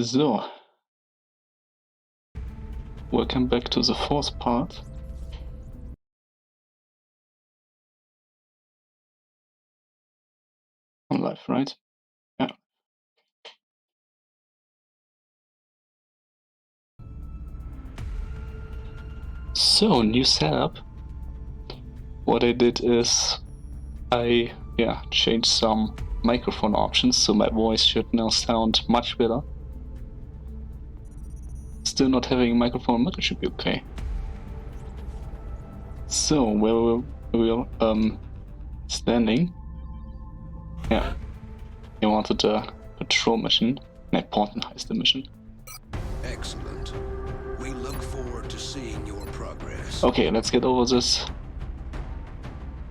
So, welcome back to the fourth part. On live, right? Yeah. So, new setup. What I did is I changed some microphone options, so my voice should now sound much better. Still not having a microphone, but it should be okay. So, where we're standing. Yeah. You wanted a patrol mission. An important heist mission. Excellent. We look forward to seeing your progress. Okay, let's get over this.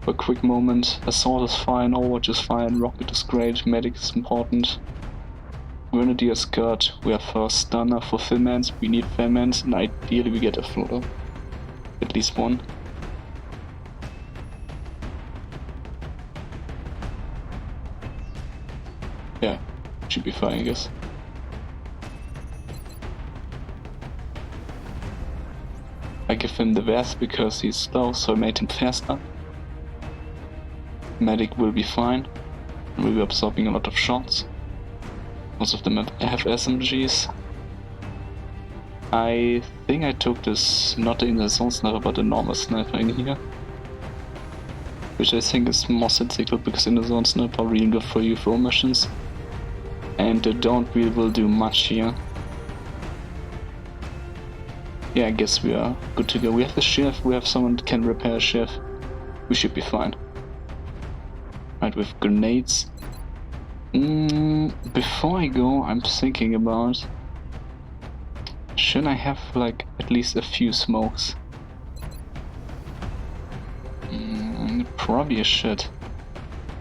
For a quick moment. Assault is fine, Overwatch is fine, Rocket is great, Medic is important. Grenadier is good, we have first stunner for Fillmans, we need Fillmans, and ideally we get a floater. At least one. Yeah, should be fine, I guess. I give him the vest because he's slow, so I made him faster. Medic will be fine, and we'll be absorbing a lot of shots. Most of them have SMGs. I think I took this, not in the zone sniper, but a normal sniper in here. Which I think is more sensible because in the zone sniper are really good for UFO missions. And the don't really will do much here. Yeah, I guess we are good to go. We have a shift, we have someone that can repair a shift. We should be fine. Right, with grenades. Before I go, I'm thinking about... should I have like at least a few smokes? Probably I should.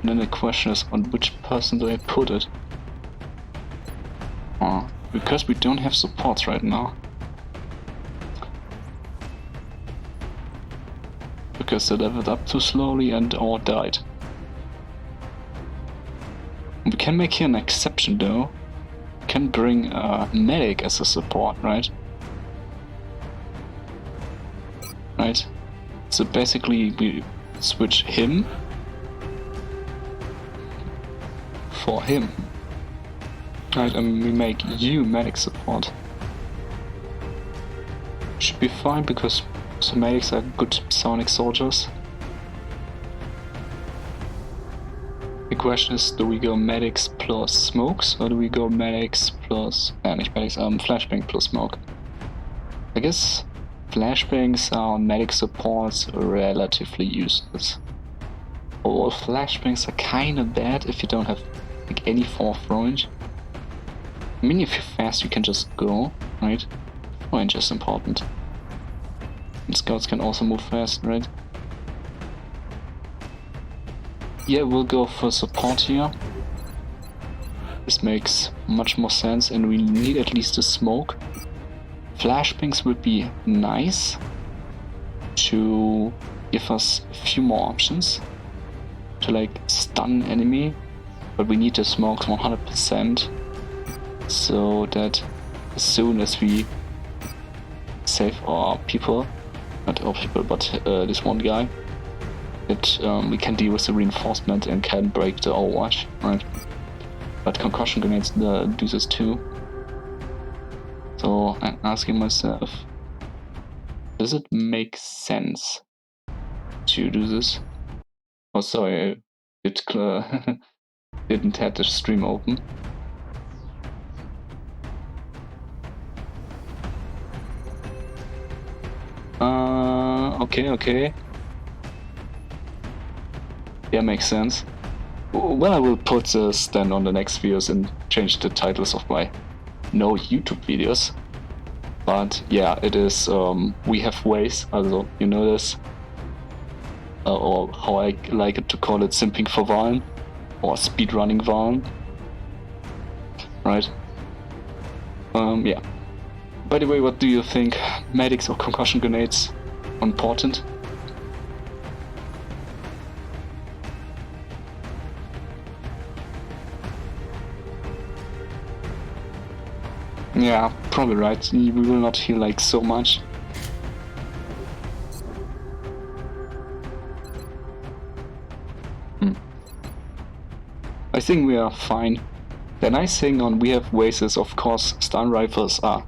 And then the question is, on which person do I put it? Because we don't have supports right now. Because they leveled up too slowly and all died. We can make here an exception though. We can bring a medic as a support, right? Right? So basically we switch him for him. Right, and we make you medic support. Should be fine because some medics are good sonic soldiers. The question is, do we go medics plus smokes or do we go medics plus... nicht medics, flashbang plus smoke? I guess flashbangs are medic supports relatively useless. All flashbangs are kinda bad if you don't have like any fourth range. I mean, if you're fast you can just go, right? Range is important. And scouts can also move fast, right? Yeah, we'll go for support here. This makes much more sense and we need at least a smoke. Flashbangs would be nice to give us a few more options to like stun enemy, but we need the smokes 100% so that as soon as we save our people, not all people but this one guy, that we can deal with the reinforcement and can break the Overwatch, right? But concussion grenades do this too. So I'm asking myself, does it make sense to do this? Oh, sorry, I didn't have the stream open. Okay. Yeah, makes sense. Well, I will put this then on the next videos and change the titles of my no YouTube videos. But yeah, it is, we have ways, also, you know this. Or how I like it to call it, simping for Wahlen. Or speedrunning Wahlen. Right? Yeah. By the way, what do you think? Medics or concussion grenades important? Yeah, probably right. We will not heal like so much. I think we are fine. The nice thing on we have ways is, of course, stun rifles are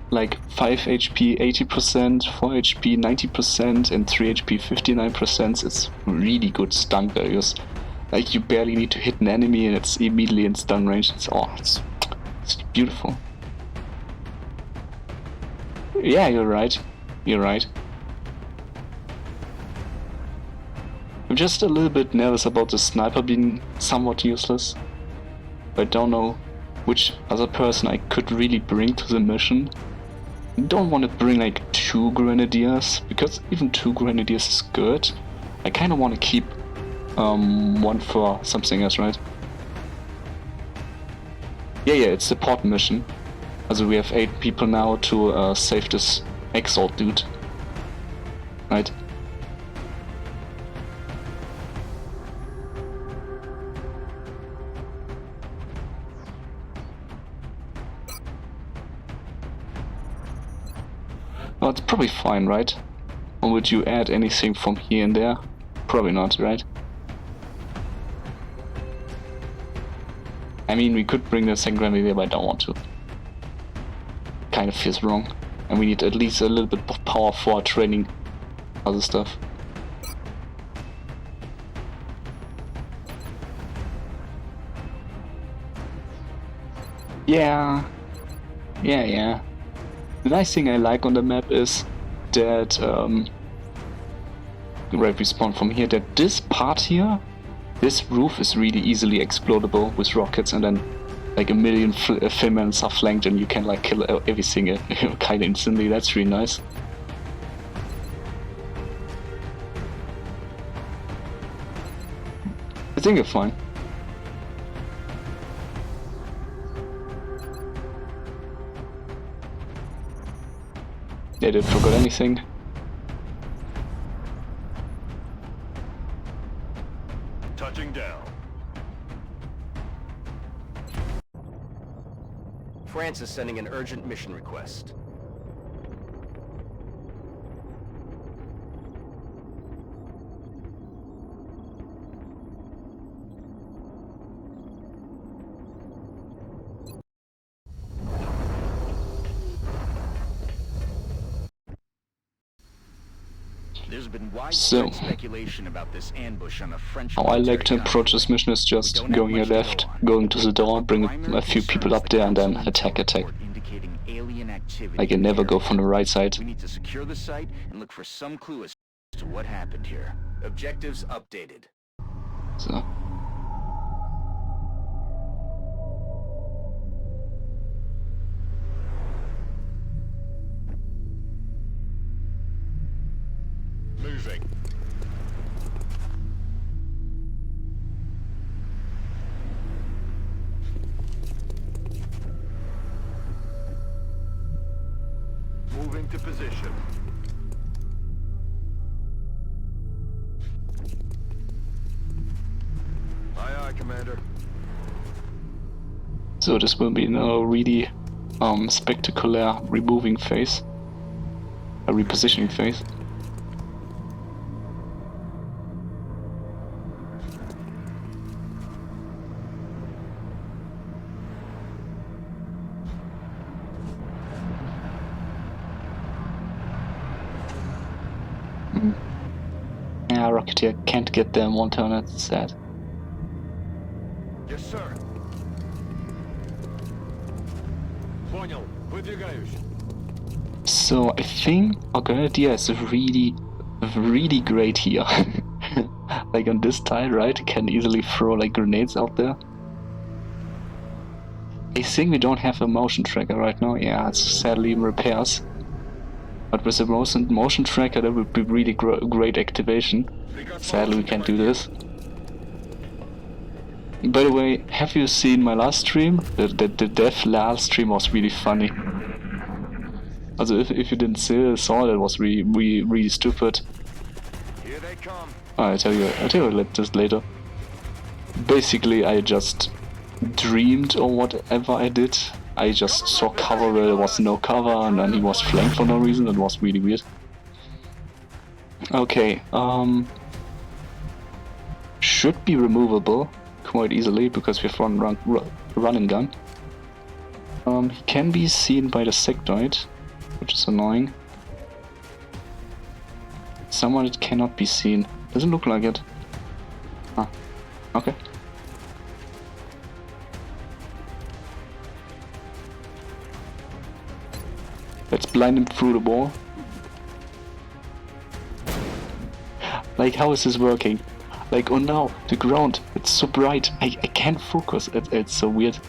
like 5 HP 80%, 4 HP 90%, and 3 HP 59%. It's really good stun values. Like you barely need to hit an enemy and it's immediately in stun range. It's beautiful. Yeah, you're right. You're right. I'm just a little bit nervous about the sniper being somewhat useless. I don't know which other person I could really bring to the mission. I don't want to bring like 2 grenadiers, because even 2 grenadiers is good. I kind of want to keep one for something else, right? Yeah, it's a support mission. Also we have 8 people now to save this exalt dude. Right? Oh, it's probably fine, right? Or would you add anything from here and there? Probably not, right? I mean, we could bring the second grenadier, but I don't want to. Kind of feels wrong. And we need at least a little bit of power for training other stuff. Yeah. The nice thing I like on the map is that right, we spawn from here, that this part here, this roof is really easily explodable with rockets, and then like a million filaments are flanked and you can like kill everything kind of instantly. That's really nice. I think you're fine. They didn't forget anything. Touching down. France is sending an urgent mission request. There's been widespread speculation about this ambush on a French. How I like to approach this mission is just going here left, going to the door, bring a few people up there, and then attack. I can never go from the right side. We need to secure the site and look for some clue as to what happened here. Objectives updated. So. Moving. Moving to position. Aye, Commander. So this will be a really spectacular removing phase, a repositioning phase. Yeah, Rocketeer can't get there in one turn, that's sad. Yes, sir. Понял. Выдвигаюсь. So I think our grenadier is really great here. Like on this tile, right? Can easily throw like grenades out there. I think we don't have a motion tracker right now. Yeah, it's sadly in repairs. But with a motion tracker, that would be really great activation. Sadly, we can't do this. By the way, have you seen my last stream? The dev last stream was really funny. Also, if you didn't saw that, was really stupid. Here they come. I'll tell you this later. Basically, I just dreamed or whatever I did. I just saw cover where there was no cover, and then he was flanked for no reason. That was really weird. Okay, should be removable quite easily because we have run and gun. He can be seen by the sectoid, which is annoying. Someone it cannot be seen. Doesn't look like it. Ah, okay. Let's blind him through the wall. Like, how is this working? Like, oh no, the ground, it's so bright. I can't focus. It's so weird.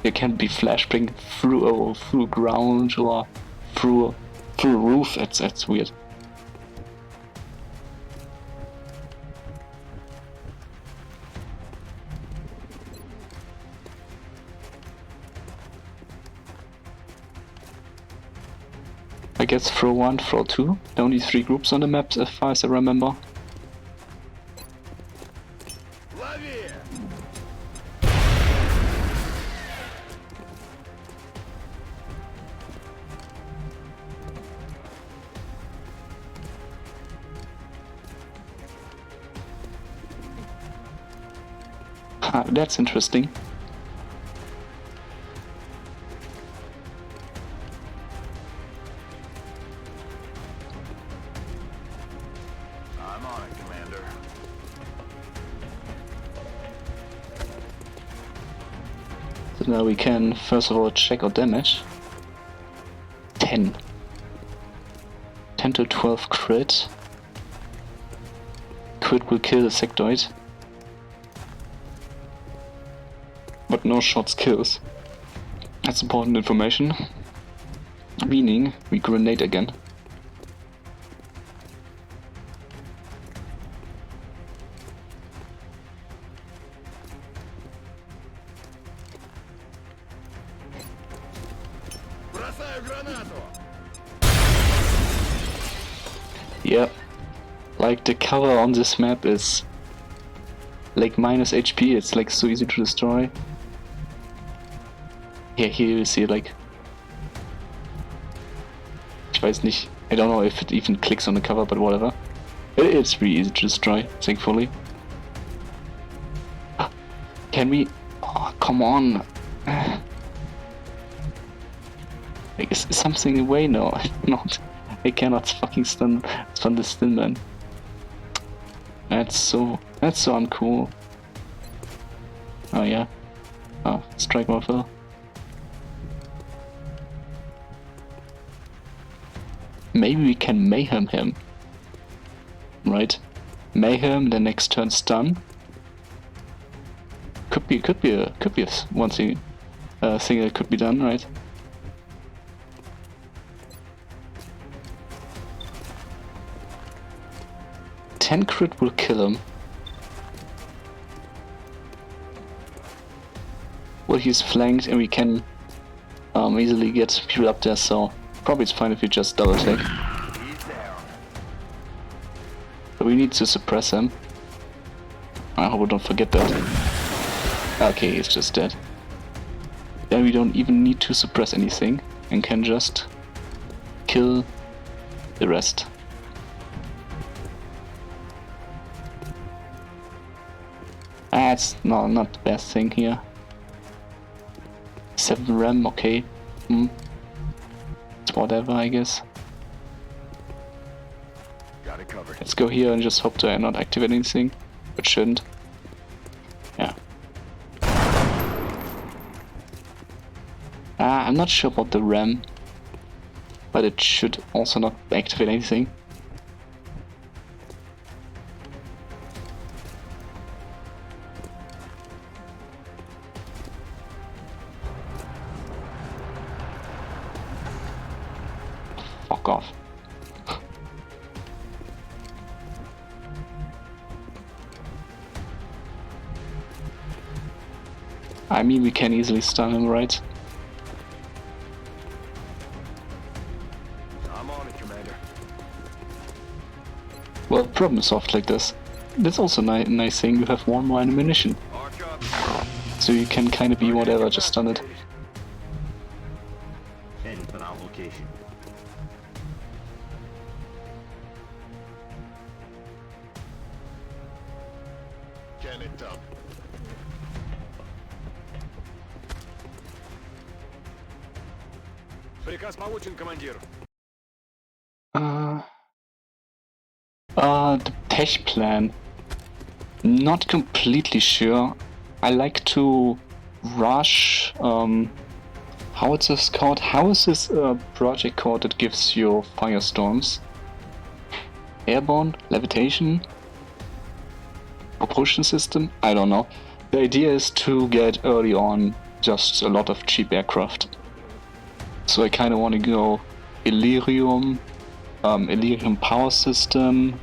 You can't be flashbang through ground or through a roof. It's weird. I guess throw 1, throw 2. There are only 3 groups on the map as far as I remember. That's interesting. I'm on it, Commander. So now we can first of all check our damage. 10 to 12 crit. Crit will kill the sectoid. But no shots kills. That's important information. Meaning, we grenade again. Yep. Like, the cover on this map is like minus HP, it's like so easy to destroy. Yeah, here you see like... Ich weiß nicht. I don't know if it even clicks on the cover, but whatever. It's really easy to destroy, thankfully. Can we... Oh, come on! Like, is something away? No, not. I cannot fucking stun this still, man. That's so uncool. Oh yeah. Oh, strike morpher. Maybe we can mayhem him. Right? Mayhem, the next turn stun. Could be one thing that could be done, right? Crit will kill him. Well, he's flanked and we can easily get people up there, so probably it's fine if we just double attack. But we need to suppress him. I hope we don't forget that. Okay, he's just dead. Then we don't even need to suppress anything and can just kill the rest. That's not the best thing here. 7 RAM, okay. It's whatever, I guess. Got it covered. Let's go here and just hope to not activate anything, but shouldn't. Yeah. I'm not sure about the RAM, but it should also not activate anything. Fuck off. I mean, we can easily stun him, right? I'm on it, Commander. Well, problem solved like this. That's also a nice thing, you have 1 more ammunition. Arc up. So you can kind of be whatever, just stun it. location. Get it done. Приказ получен, командир. The tech plan. Not completely sure. I like to rush. How is this called? How is this project called that gives you firestorms? Airborne? Levitation? Propulsion system? I don't know. The idea is to get early on just a lot of cheap aircraft. So I kind of want to go Illyrium, Illyrium power system,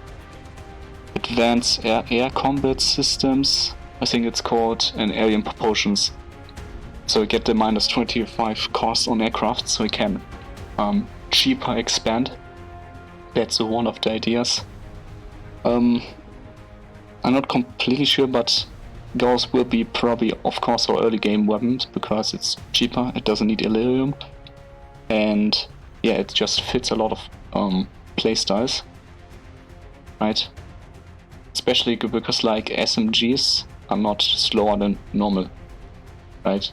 advanced air combat systems, I think it's called, and Alien propulsions. So I get the minus 25 cost on aircraft, so I can cheaper expand. That's one of the ideas. I'm not completely sure, but those will be probably, of course, our early game weapons because it's cheaper. It doesn't need Illyrium, and yeah, it just fits a lot of playstyles, right? Especially because like SMGs are not slower than normal, right?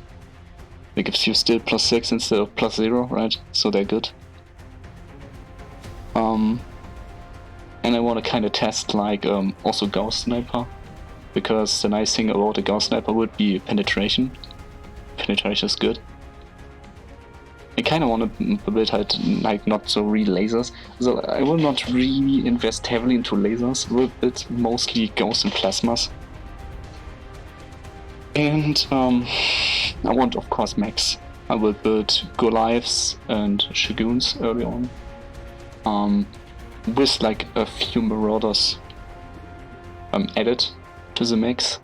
It gives you still +6 instead of +0, right? So they're good. And I want to kind of test like also Gauss Sniper, because the nice thing about the Gauss Sniper would be penetration. Penetration is good. I kind of want to build like not so real lasers, so I will not really invest heavily into lasers. We'll build mostly Gauss and plasmas. And I want, of course, mechs. I will build Goliaths and Shoguns early on. With like a few Marauders added to the mix.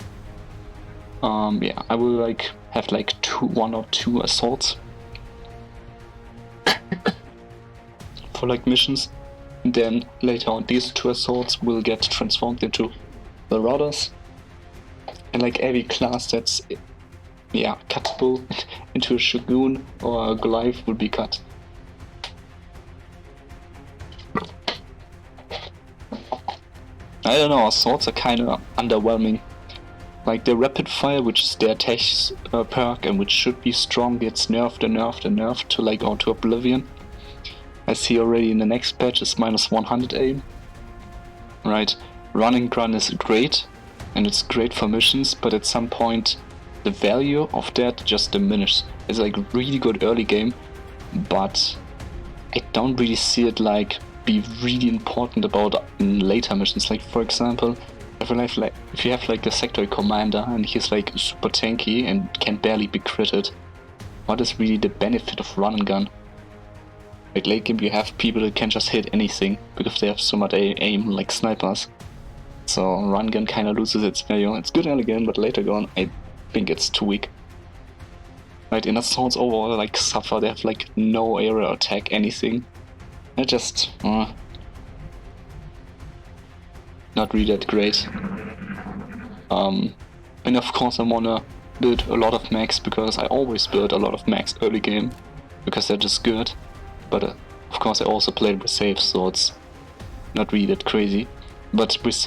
Yeah, I will like have like one or two assaults for like missions. And then later on, these two assaults will get transformed into Marauders. And like every class that's cuttable into a Shogun or a Goliath will be cut. I don't know, assaults are kinda underwhelming. Like the rapid fire, which is their tech perk and which should be strong, gets nerfed and nerfed and nerfed to like to oblivion. I see already in the next patch is -100 aim. Right, running gun is great, and it's great for missions, but at some point the value of that just diminishes. It's like really good early game, but I don't really see it like be really important about later missions. Like for example, if you have like a sector commander and he's like super tanky and can barely be critted, what is really the benefit of run and gun? Like late game you have people that can just hit anything because they have so much aim like snipers. So run gun kind of loses its value. It's good early game, but later on I think it's too weak. Right, and assaults overall like suffer. They have like no area attack, anything. They're just not really that great. And of course I wanna build a lot of mechs because I always build a lot of mechs early game because they're just good. But of course I also played with saves, so it's not really that crazy. But with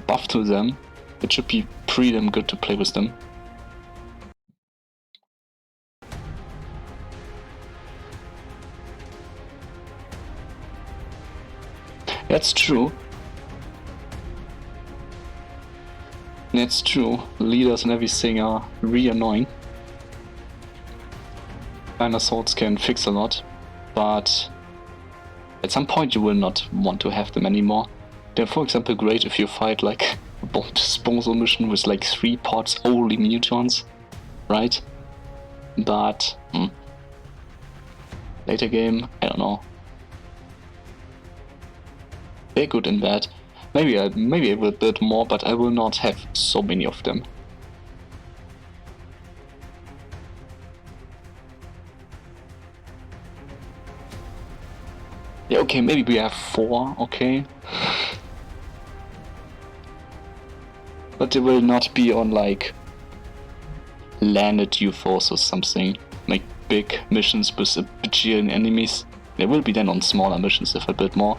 buff to them, it should be pretty damn good to play with them. That's true. That's true. Leaders and everything are really annoying. And assaults can fix a lot, but at some point you will not want to have them anymore. They're for example great if you fight like a bomb disposal mission with like 3 pods only mutons, right? But later game, I don't know. They're good and bad. Maybe I will build more, but I will not have so many of them. Yeah, okay, maybe we have 4, okay. But they will not be on like landed UFOs or something. Like big missions with a bajillion enemies. They will be then on smaller missions if a bit more.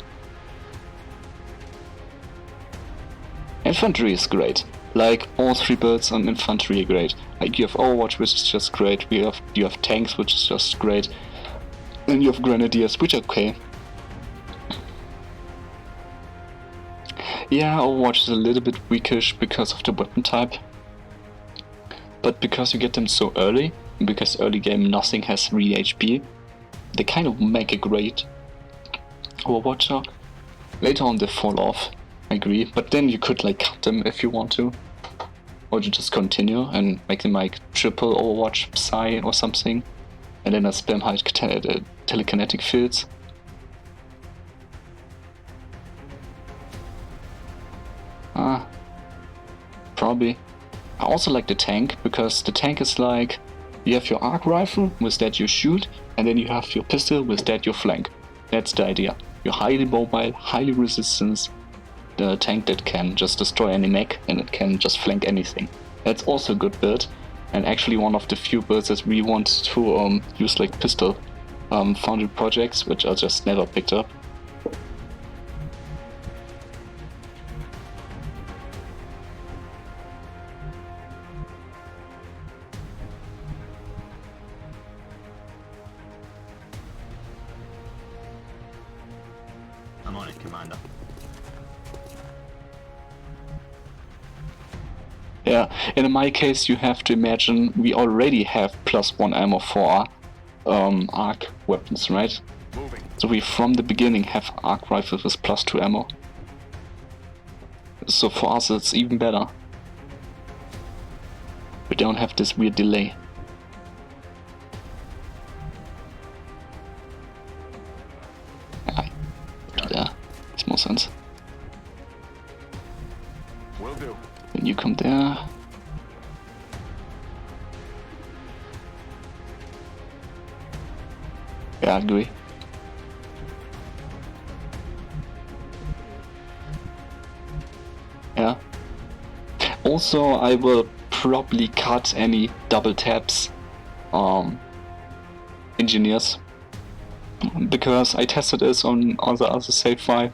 Infantry is great. Like, all 3 builds on infantry are great. Like, you have Overwatch, which is just great. You have tanks, which is just great. And you have grenadiers, which are okay. Yeah, Overwatch is a little bit weakish because of the weapon type. But because you get them so early, and because early game nothing has 3 HP, they kind of make a great Overwatcher. Later on they fall off, I agree, but then you could like cut them if you want to. Or you just continue and make them like triple Overwatch Psy or something. And then I spam high telekinetic fields. Probably. I also like the tank, because the tank is like, you have your arc rifle, with that you shoot, and then you have your pistol, with that you flank. That's the idea. You're highly mobile, highly resistant, the tank that can just destroy any mech, and it can just flank anything. That's also a good build, and actually one of the few builds that we want to use like pistol founded projects, which I just never picked up. I'm on it, Commander. Yeah, and in my case you have to imagine we already have +1 ammo for our arc weapons, right? Moving. So we from the beginning have arc rifles with +2 ammo. So for us it's even better. We don't have this weird delay. Yeah, makes more sense. Will do. Then you come there. Yeah, I agree. Yeah. Also, I will probably cut any double taps engineers, because I tested this on other save file.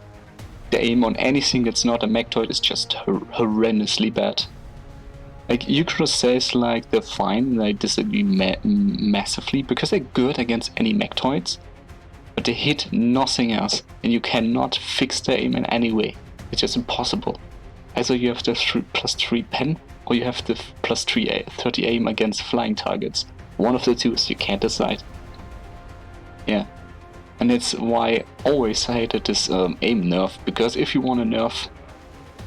The aim on anything that's not a mechtoid is just horrendously bad. Like, Eucro says like they're fine, and I disagree massively, because they're good against any mechtoids, but they hit nothing else, and you cannot fix their aim in any way. It's just impossible. Either you have the +3 pen, or you have the +3 30 aim against flying targets. One of the two, so you can't decide. Yeah. And that's why I always hated this aim nerf, because if you want to nerf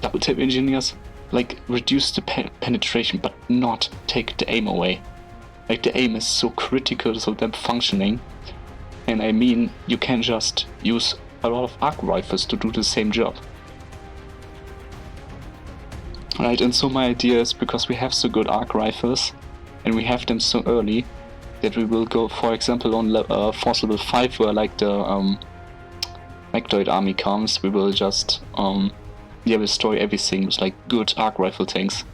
double tap engineers, like, reduce the penetration but not take the aim away. Like, the aim is so critical to them functioning, and I mean, you can just use a lot of arc rifles to do the same job. Right, and so my idea is, because we have so good arc rifles and we have them so early, that we will go, for example, on Force level 5, where like the mechtoid army comes, we will just destroy everything with like good arc rifle tanks.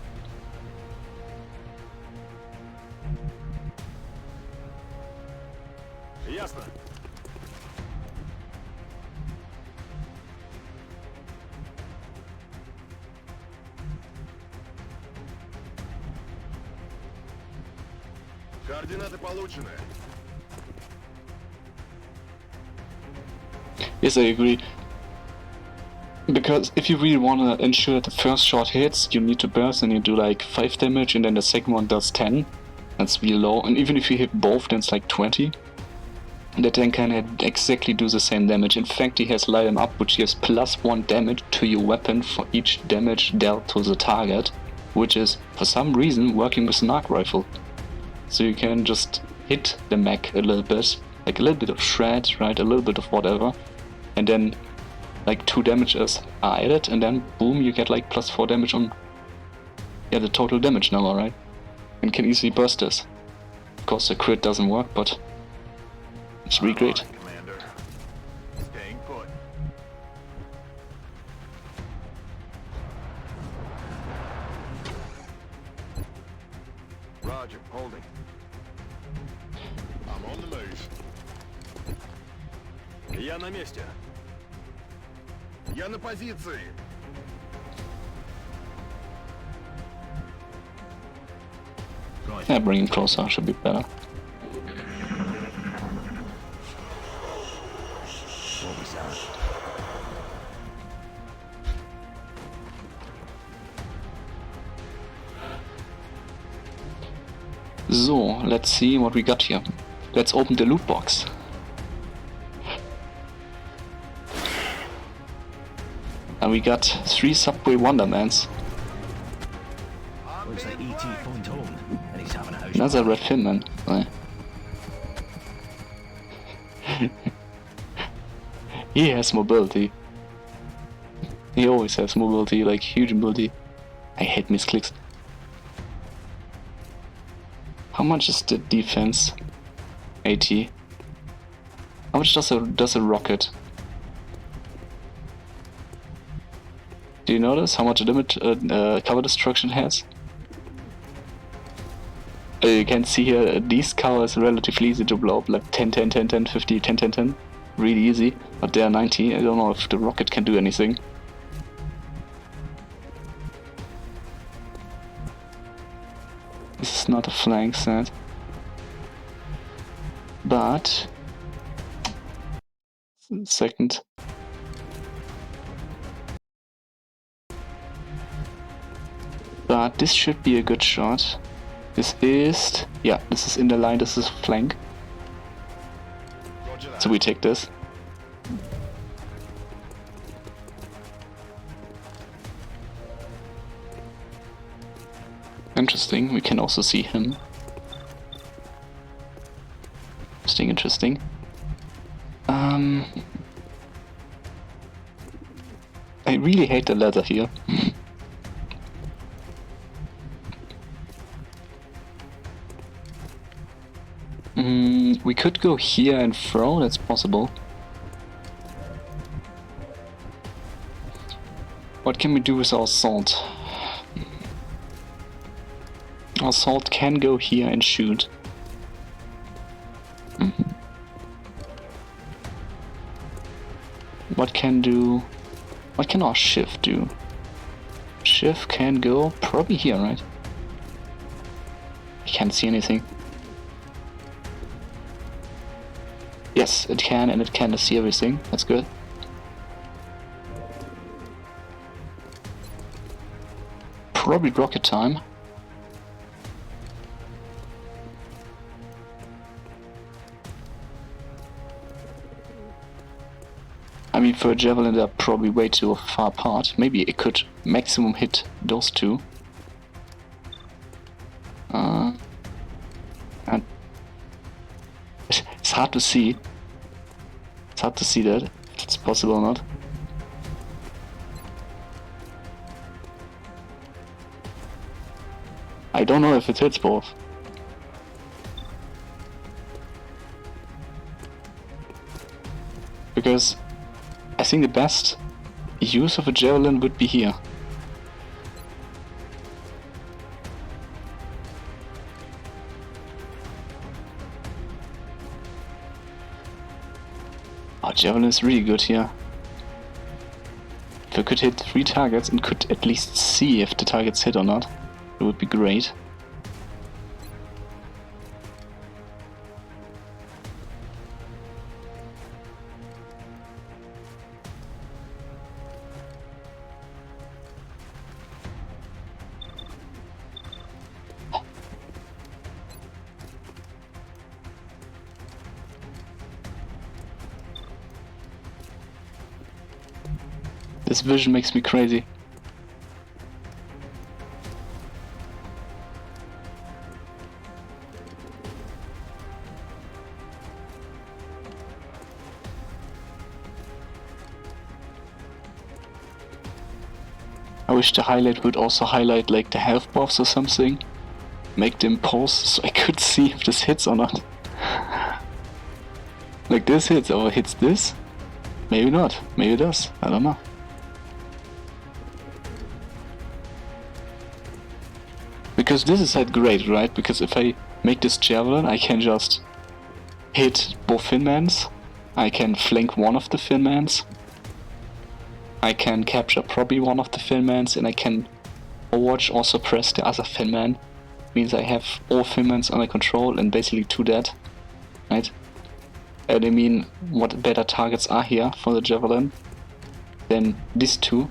Ясно. Координаты получены. Yes, I agree. Because if you really want to ensure that the first shot hits, you need to burst and you do like 5 damage, and then the second one does 10. That's really low, and even if you hit both, then it's like 20. That then can exactly do the same damage. In fact, he has Light 'em Up, which gives +1 damage to your weapon for each damage dealt to the target, which is, for some reason, working with an arc rifle. So you can just hit the mech a little bit, like a little bit of shred, right, a little bit of whatever, and then like 2 damages are added, and then boom, you get like +4 damage on, yeah, the total damage number, right? And can easily burst this. Of course the crit doesn't work, but it's really great. Commander. Staying put. Roger, holding. I'm on the move. Я на месте. Я на позиции. Yeah, bring him closer should be better. What was that? So, let's see what we got here. Let's open the loot box. And we got 3 Subway Wondermans. Looks like E.T. phoned home, and he's having a house. Another Red Finman. Right. He has mobility. He always has mobility, like huge mobility. I hate misclicks. How much is the defense? 80. How much does a rocket? Do you notice how much limit cover destruction has? You can see here these covers are relatively easy to blow up, like 10, 10, 10, 10, 50, 10, 10, 10. Really easy, but they are 90. I don't know if the rocket can do anything. This is not a flank set. But second. But this should be a good shot. This is, yeah, this is in the line, this is flank. Roger that. So we take this. Interesting, we can also see him. Interesting, interesting. I really hate the ladder here. We could go here and throw, that's possible. What can we do with our assault? Our assault can go here and shoot. What can our shift do? Shift can go probably here, right? I can't see anything. Yes, it can, and it can see everything. That's good. Probably rocket time. I mean, for a javelin they're probably way too far apart. Maybe it could maximum hit those two. And it's hard to see. It's hard to see that, if it's possible or not. I don't know if it hits both. Because I think the best use of a javelin would be here. Oh, javelin is really good here. If I could hit 3 targets and could at least see if the targets hit or not, it would be great. This vision makes me crazy. I wish the highlight would also highlight like the health buffs or something. Make them pause so I could see if this hits or not. Like this hits or hits this? Maybe not. Maybe it does. I don't know. Because this is like great, right? Because if I make this javelin, I can just hit both Finmans I can flank one of the Finmans. I can capture probably one of the Finmans, and I can overwatch or suppress the other Finman. Means I have all Finmans under control and basically 2 dead. Right? And I mean, what better targets are here for the Javelin than these 2?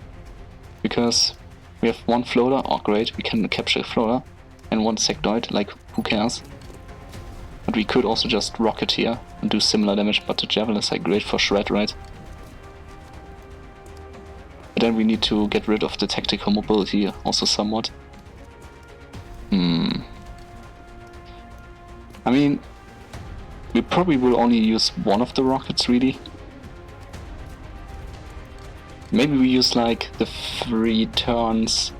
Because we have 1 floater, oh great, we can capture a floater, and 1 sectoid, like who cares? But we could also just rocket here and do similar damage, but the Javelin is like great for shred, right? But then we need to get rid of the tactical mobility also somewhat. I mean, we probably will only use one of the rockets really. Maybe we use like the 3 turns.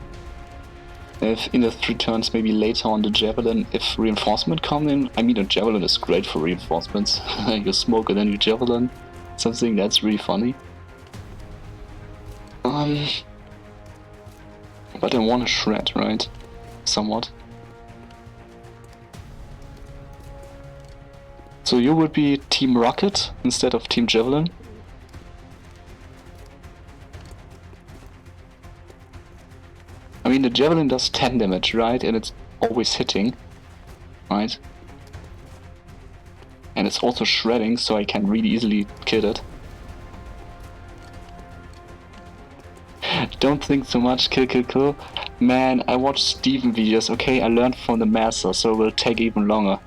If in the 3 turns, maybe later on the Javelin, if reinforcement come in. I mean, the Javelin is great for reinforcements. You smoke and then you Javelin. Something that's really funny. But I want to shred, right? Somewhat. So you would be Team Rocket instead of Team Javelin? I mean, the Javelin does 10 damage, right? And it's always hitting, right? And it's also shredding, so I can really easily kill it. Don't think so much, kill. Man, I watched Steven videos, okay? I learned from the master, so it will take even longer.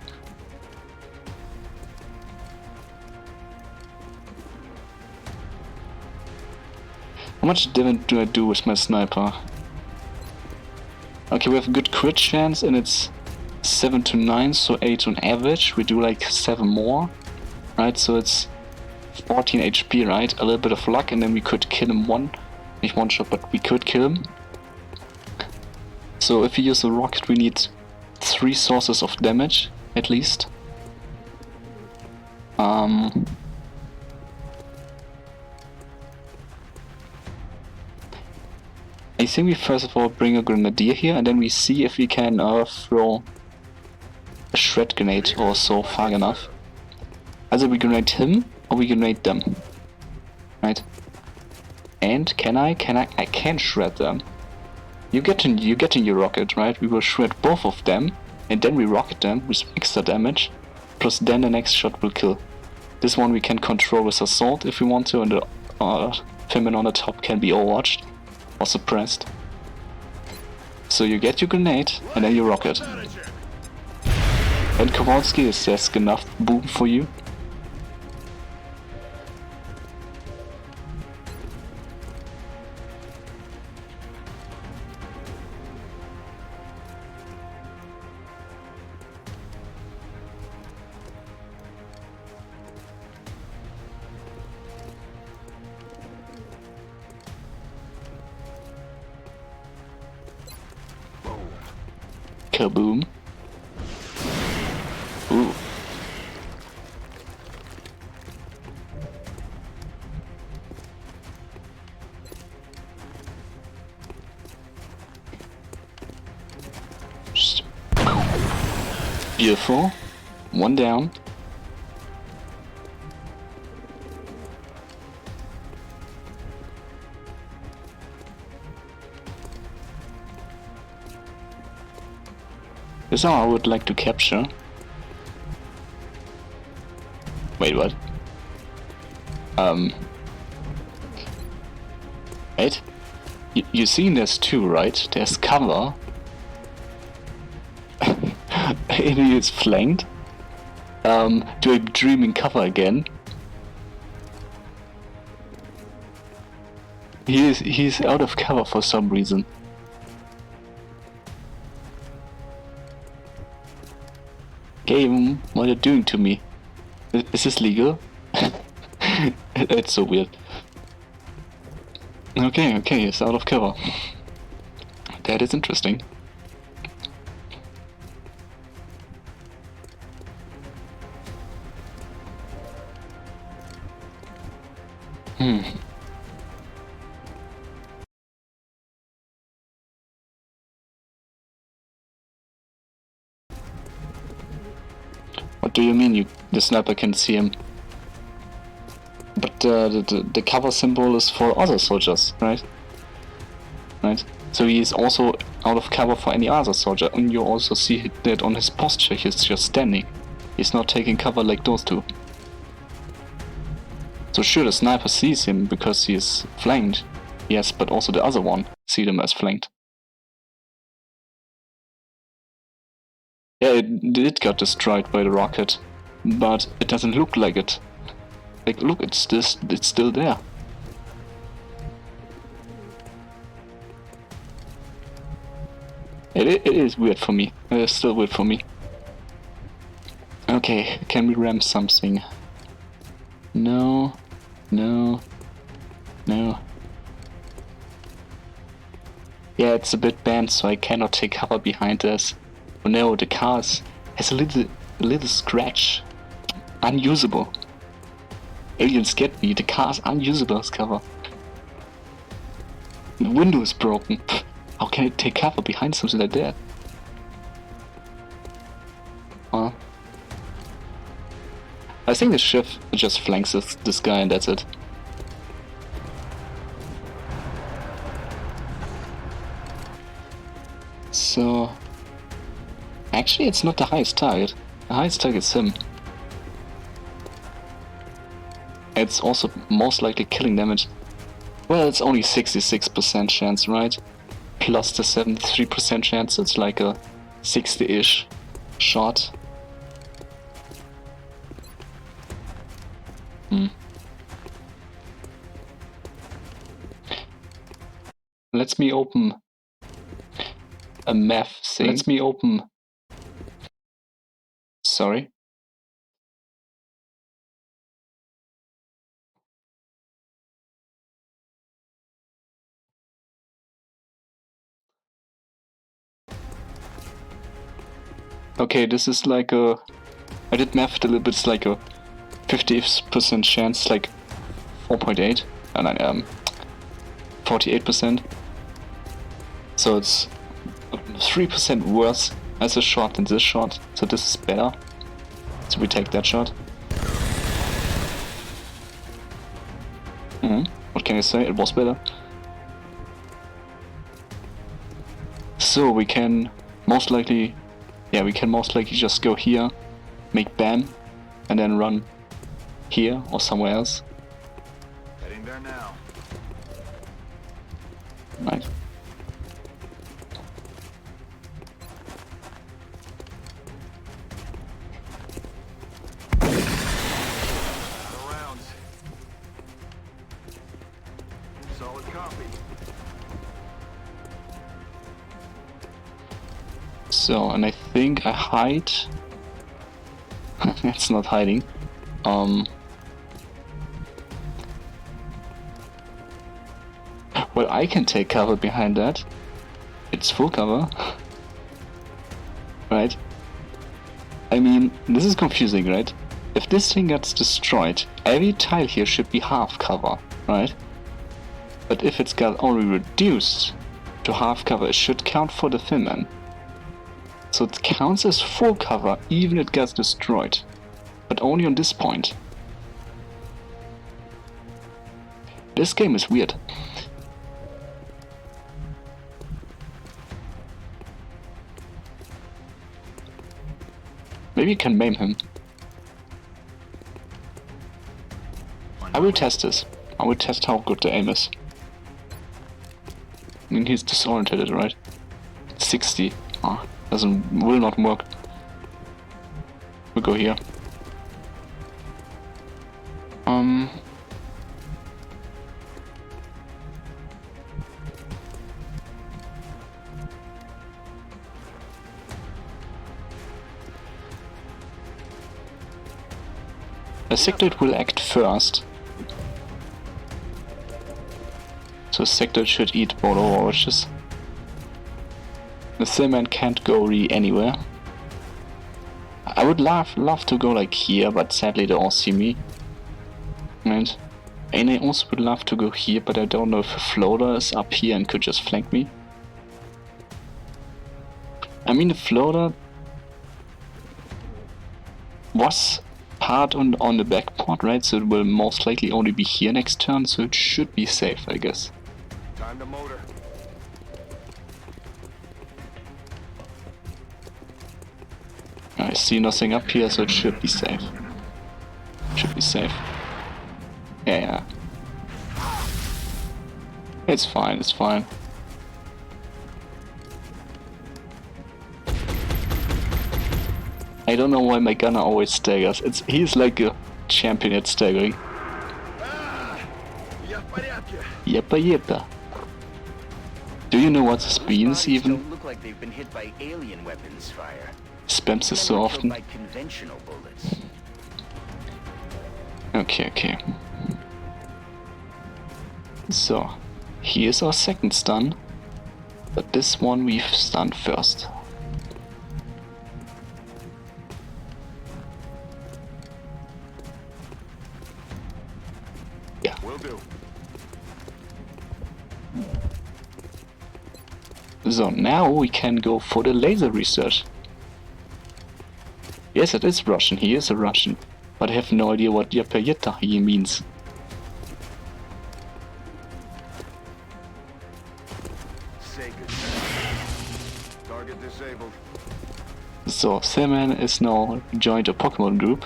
How much damage do I do with my sniper? Okay, we have a good crit chance and it's 7 to 9, so 8 on average. We do like 7 more, right? So it's 14 HP, right? A little bit of luck and then we could kill him not one shot, but we could kill him. So if we use a rocket, we need 3 sources of damage, at least. I think we first of all bring a grenadier here and then we see if we can throw a shred grenade or so far enough. Either we grenade him or we grenade them. Right? And I can shred them. You get in your rocket, right? We will shred both of them and then we rocket them with extra damage. Plus then the next shot will kill. This one we can control with assault if we want to, and the Finman on the top can be overwatched or suppressed. So you get your grenade and then you rocket. And Kowalski, is there enough boom for you? Kaboom. Ooh. Just beautiful. 1 down. This is how I would like to capture. Wait, what? Wait? You seen this too, right? There's cover. Enemy is flanked. Do I dream in cover again? He's out of cover for some reason. Game, what are you doing to me? Is this legal? It's so weird. Okay, it's out of cover. That is interesting. What do you mean the sniper can see him? But the cover symbol is for other soldiers, right? Right? So he is also out of cover for any other soldier, and you also see that on his posture he's just standing. He's not taking cover like those two. So sure, the sniper sees him because he is flanked, yes, but also the other one sees him as flanked. Yeah, it did get destroyed by the rocket, but it doesn't look like it. Like, look, it's still there. It is weird for me. It is still weird for me. Okay, can we ram something? No, no, no. Yeah, it's a bit bent, so I cannot take cover behind this. Oh no, the car has a little scratch. Unusable. Aliens get me, the car is unusable as cover. The window is broken. How can it take cover behind something like that? Huh? I think the ship just flanks this guy and that's it. So... Actually, it's not the highest target. The highest target is him. It's also most likely killing damage. Well, it's only 66% chance, right? Plus the 73% chance, it's like a 60-ish shot. Let me open a map thing. Let me open... Sorry. Okay, this is like a... I did math it a little bit, it's like a 50% chance, like 4.8, and 48%. So it's 3% worse as a shot than this shot, so this is better. So we take that shot. What can I say? It was better. So we can most likely... Yeah, we can most likely just go here, make BAM, and then run here or somewhere else. Heading there now. Right. Rounds. Solid copy. So, and I think I hide. It's not hiding. Well, I can take cover behind that. It's full cover. Right? I mean, this is confusing, right? If this thing gets destroyed, every tile here should be half cover, right? But if it's got only reduced to half cover, it should count for the thin man. So it counts as full cover even if it gets destroyed, but only on this point. This game is weird. Maybe you can maim him. I will test this. I will test how good the aim is. I mean, he's disoriented, right? 60. Ah. Will not work. We'll go here. The Sectoid will act first. So Sectoid should eat both overwatches. The thin man can't go really anywhere. I would love to go like here, but sadly they all see me. Right? And I also would love to go here, but I don't know if a floater is up here and could just flank me. I mean, the floater was part on the back port, right? So it will most likely only be here next turn, so it should be safe, I guess. Time to motor. I see nothing up here, so it should be safe. Should be safe. Yeah. It's fine, it's fine. I don't know why my gunner always staggers. He's like a champion at staggering. Yeppa. Do you know what this means even? Don't look like they've been hit by alien weapons fire. Spams this so often. By conventional bullets. Okay. So, here's our second stun. But this one we've stunned first. Yeah. Will do. So now we can go for the laser research. Yes, it is Russian. He is a Russian. But I have no idea what Yapayeta means. Say good. Target disabled. So, Salman is now joined a Pokemon group.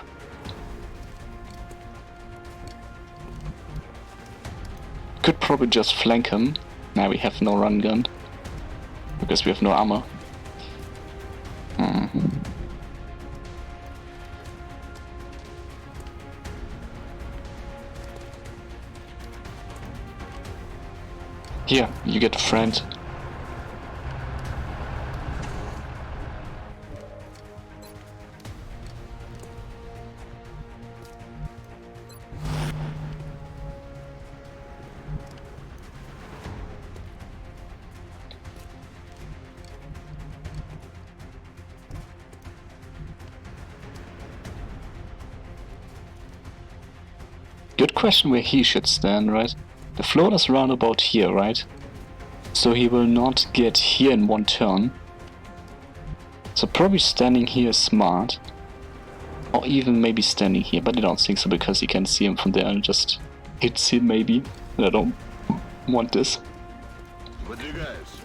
Could probably just flank him. Now we have no run gun. Because we have no armor. Here, you get a friend. Good question where he should stand, right? The float is round about here, right? So he will not get here in one turn. So probably standing here is smart. Or even maybe standing here, but I don't think so because you can see him from there and just hits him maybe. And I don't want this. What do you guys?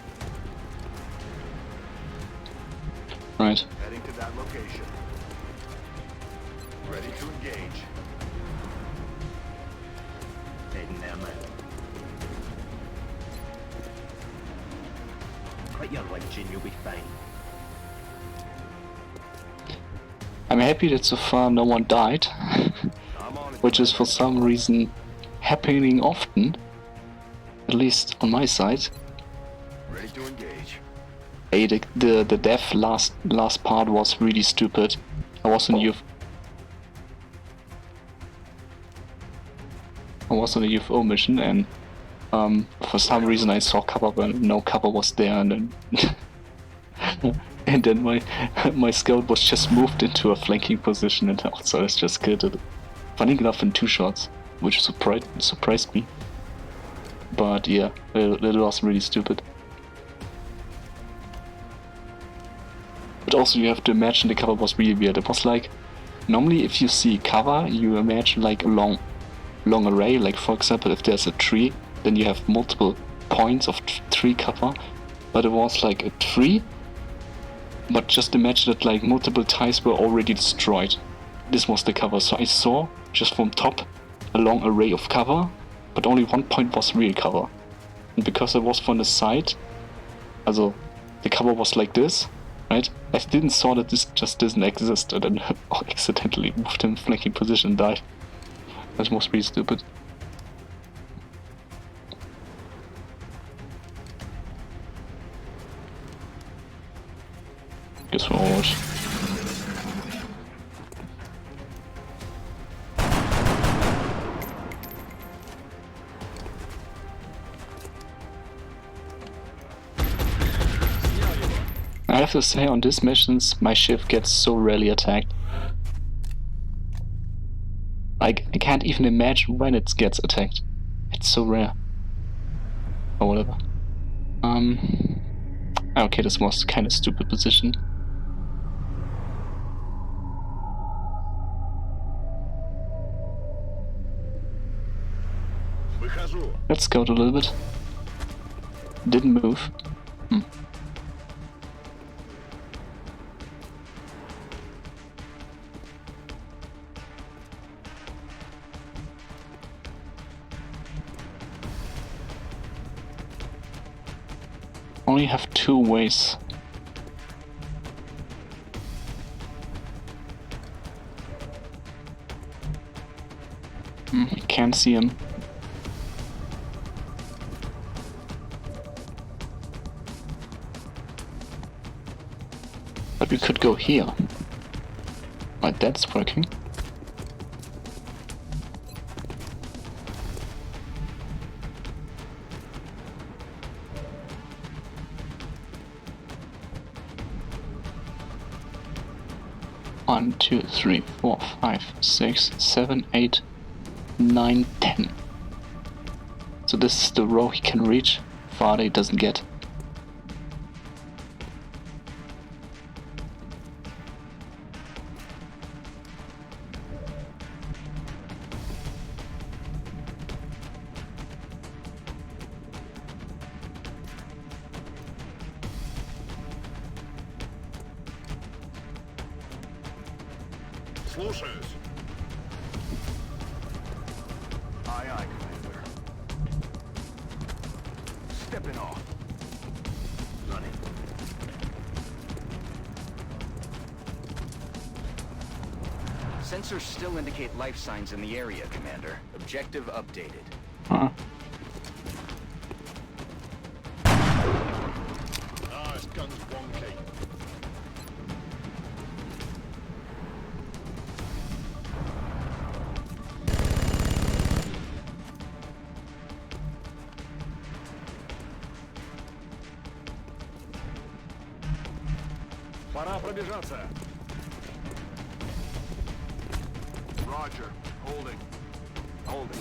Right. Heading to that location. Ready to engage. Heading there, man. Quite young, like Jin, you'll be fine. I'm happy that so far no one died. Which is for some reason happening often. At least on my side. Ready to engage. Hey, the death last part was really stupid. I was on a UFO mission and for some reason I saw cover but no cover was there and then and then my scout was just moved into a flanking position and also I just killed it. Funny enough in 2 shots, which surprised me. But yeah, it was really stupid. But also you have to imagine the cover was really weird. It was like, normally if you see cover, you imagine like a long array, like for example if there's a tree, then you have multiple points of tree cover. But it was like a tree, but just imagine that like multiple ties were already destroyed. This was the cover, so I saw just from top a long array of cover, but only one point was real cover. And because it was from the side, also the cover was like this, right? I didn't saw that this just doesn't exist and then accidentally moved him flanking position and died. That was pretty stupid. Guess forward. I have to say, on these missions, my ship gets so rarely attacked. I can't even imagine when it gets attacked. It's so rare. Or whatever. Okay, this was kind of stupid position. Выхожу. Let's scout a little bit. Didn't move. Only have 2 ways. Can't see him. But we could go here. Right, that's working. One, 2, 3, 4, 5, 6, 7, 8, 9, 10. So this is the row he can reach. Farther he doesn't get. Слушаюсь. Aye, aye, Commander. Stepping off. Running. Sensors still indicate life signs in the area, Commander. Objective updated. Huh. Ah, this gun's wonky. Пора пробежаться. Roger. Holding. Holding.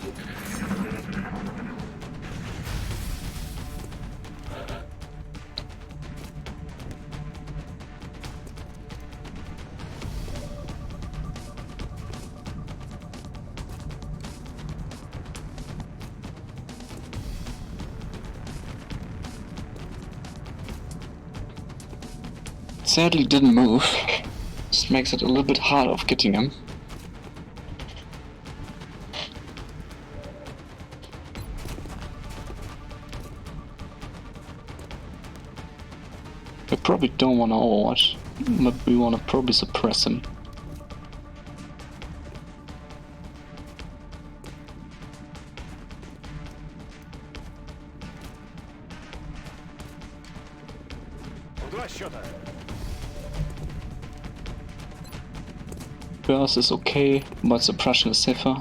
Sadly didn't move. This makes it a little bit hard of getting him. We probably don't want to overwatch, but we want to probably suppress him. Два счета. Burst is okay, but suppression is safer.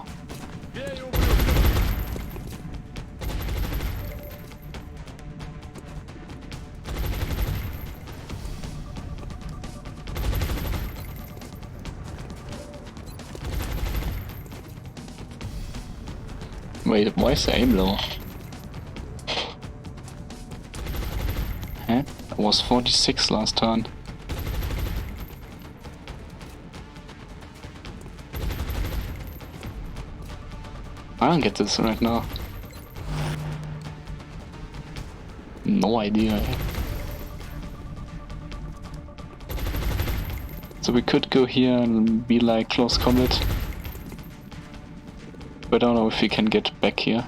Wait, why is the aim low? Huh? It was 46 last turn. I don't get this right now. No idea. So we could go here and be like close combat. But I don't know if we can get back here.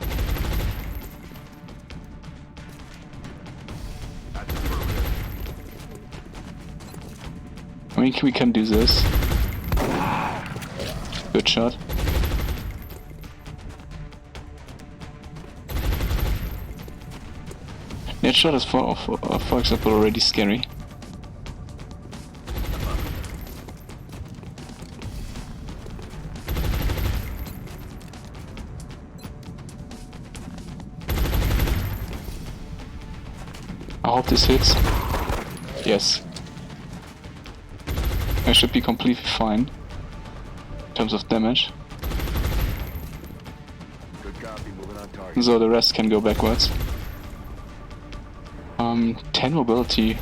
I mean, we can do this. Good shot. That shot is for example already scary. I hope this hits. Yes. I should be completely fine in terms of damage. Good copy, moving on target. So the rest can go backwards. 10 mobility.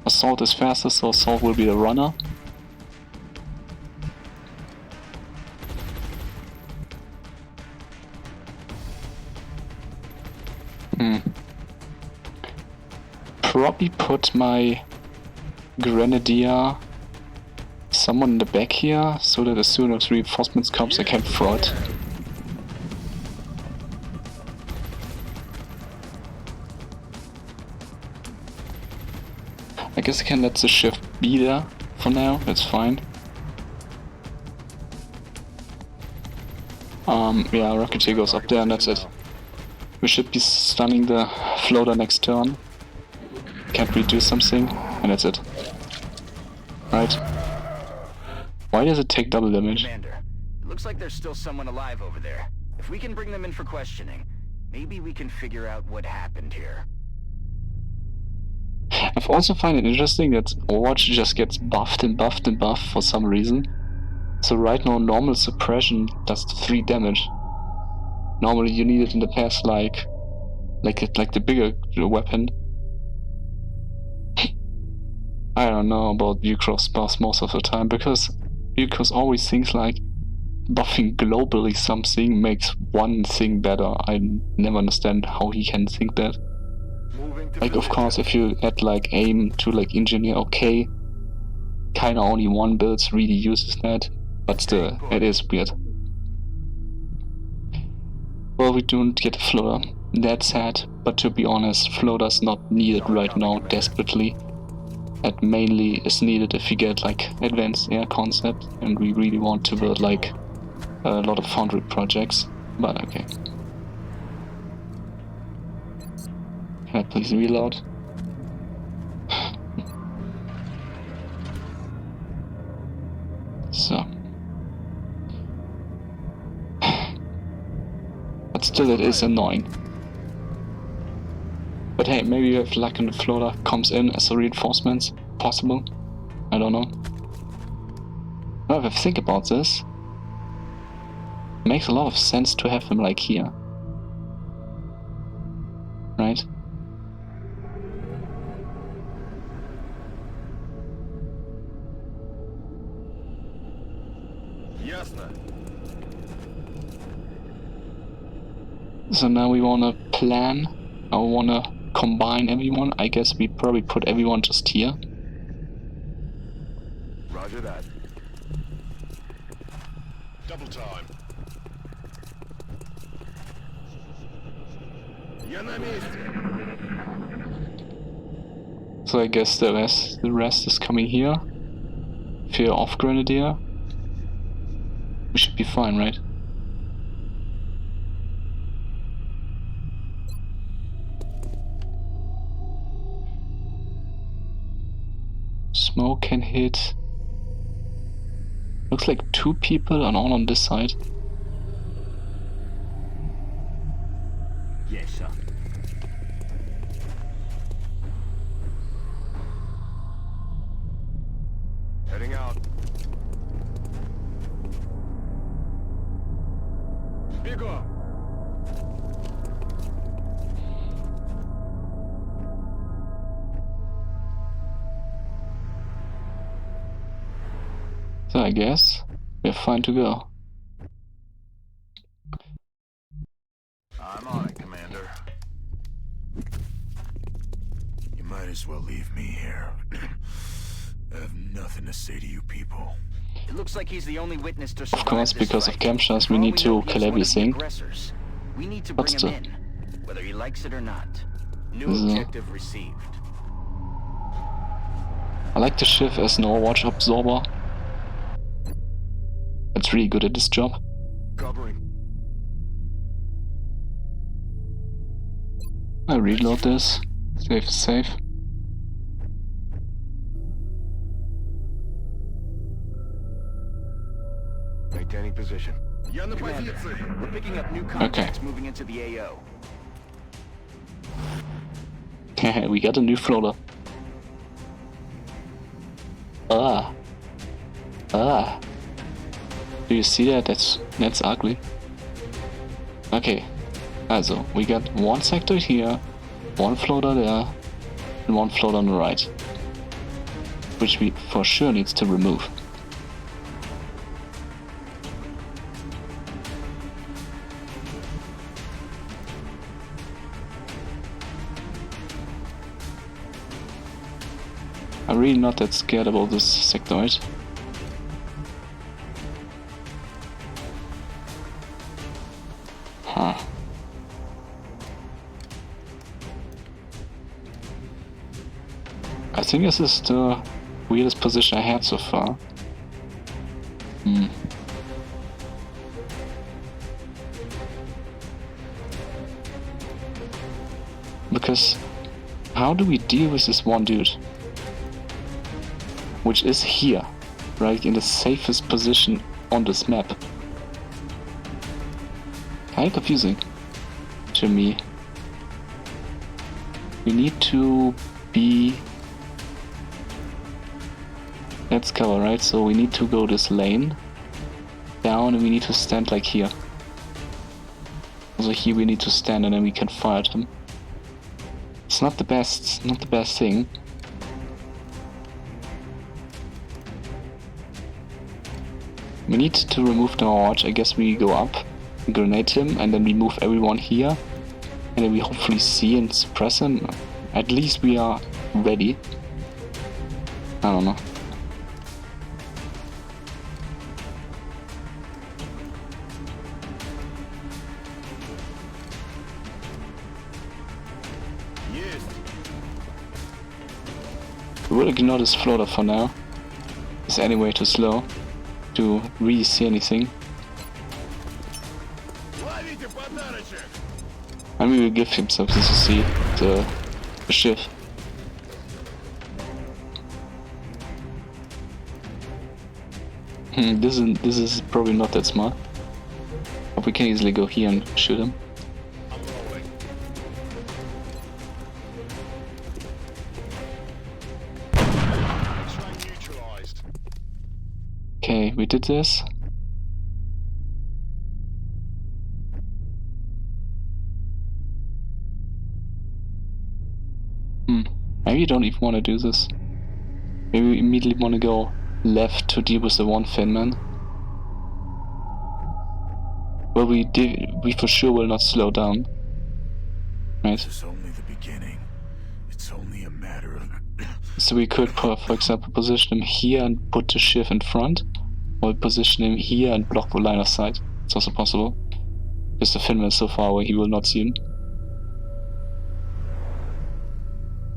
Assault is faster, so Assault will be the runner. Probably put my Grenadier someone in the back here, so that as soon as reinforcements comes I can throw it. I guess I can let the shift be there for now, that's fine. Yeah, Rocketeer goes up there and that's it. We should be stunning the floater next turn. Can't we do something? And that's it. Right. Why does it take double damage? Commander, it looks like there's still someone alive over there. If we can bring them in for questioning, maybe we can figure out what happened here. I've also find it interesting that Overwatch just gets buffed and buffed and buffed for some reason. So right now normal suppression does 3 damage. Normally you need it in the past like the bigger weapon. I don't know about Ucross buffs most of the time, because Ucross always thinks like buffing globally something makes one thing better. I never understand how he can think that. Like, of course, if you add like aim to like engineer, okay, kinda only one build really uses that, but still, it is weird. Well, we don't get a floater. That's sad, but to be honest, floater's not needed right now desperately. It mainly is needed if you get like advanced air concept and we really want to build like a lot of foundry projects, but okay. Can I please reload? So. But still it is annoying. But hey, maybe you have luck and the floater comes in as a reinforcement. Possible. I don't know. Now if I think about this, it makes a lot of sense to have them like here. Right? So now we wanna plan. I wanna combine everyone. I guess we probably put everyone just here. Roger that. Double time. Я на месте. So I guess the rest is coming here. Fear off Grenadier. We should be fine, right? Smoke can hit. Looks like 2 people and all on this side. Yes, sir. Heading out. Бегом. So I guess we're fine to go. I'm on it, Commander. You might as well leave me here. I have nothing to say to you people. It looks like he's the only witness to survive Of course, this because fight. of Camshas, For we all need know, to he's kill one of the everything. aggressors. We need to But bring still. him in, whether he likes it or not. New So. objective received. I like the Shiv as an Overwatch absorber. It's really good at this job. Covering. I reload this. Safe is safe. Maintaining position. Я на Commander, позиции. we're picking up new contacts moving into the AO. We got a new floater. Do you see that? That's ugly. Okay. Also, we got one sector here, one floater there, and one floater on the right. Which we for sure needs to remove. I'm really not that scared about this sectoid. Huh. I think this is the weirdest position I had so far. Because how do we deal with this one dude? Which is here, right in the safest position on this map. Kinda confusing to me. We need to be... Let's cover, right? So we need to go this lane down and we need to stand like here. Also here we need to stand and then we can fire at him. It's not the best thing. We need to remove the horde. I guess we go up, grenade him, and then we move everyone here. And then we hopefully see and suppress him. At least we are ready. I don't know. We will ignore this floater for now. It's anyway too slow to really see anything. And we will give him something to see, the ship. This is probably not that smart. But we can easily go here and shoot him. Okay, we did this. Maybe you don't even want to do this. Maybe we immediately want to go left to deal with the one Finman. Well, we for sure will not slow down. Right? This is only the beginning. It's only a matter of... So we could, for example, position him here and put the shiv in front. Or position him here and block the line of sight. It's also possible. Because the Finman is so far away, he will not see him.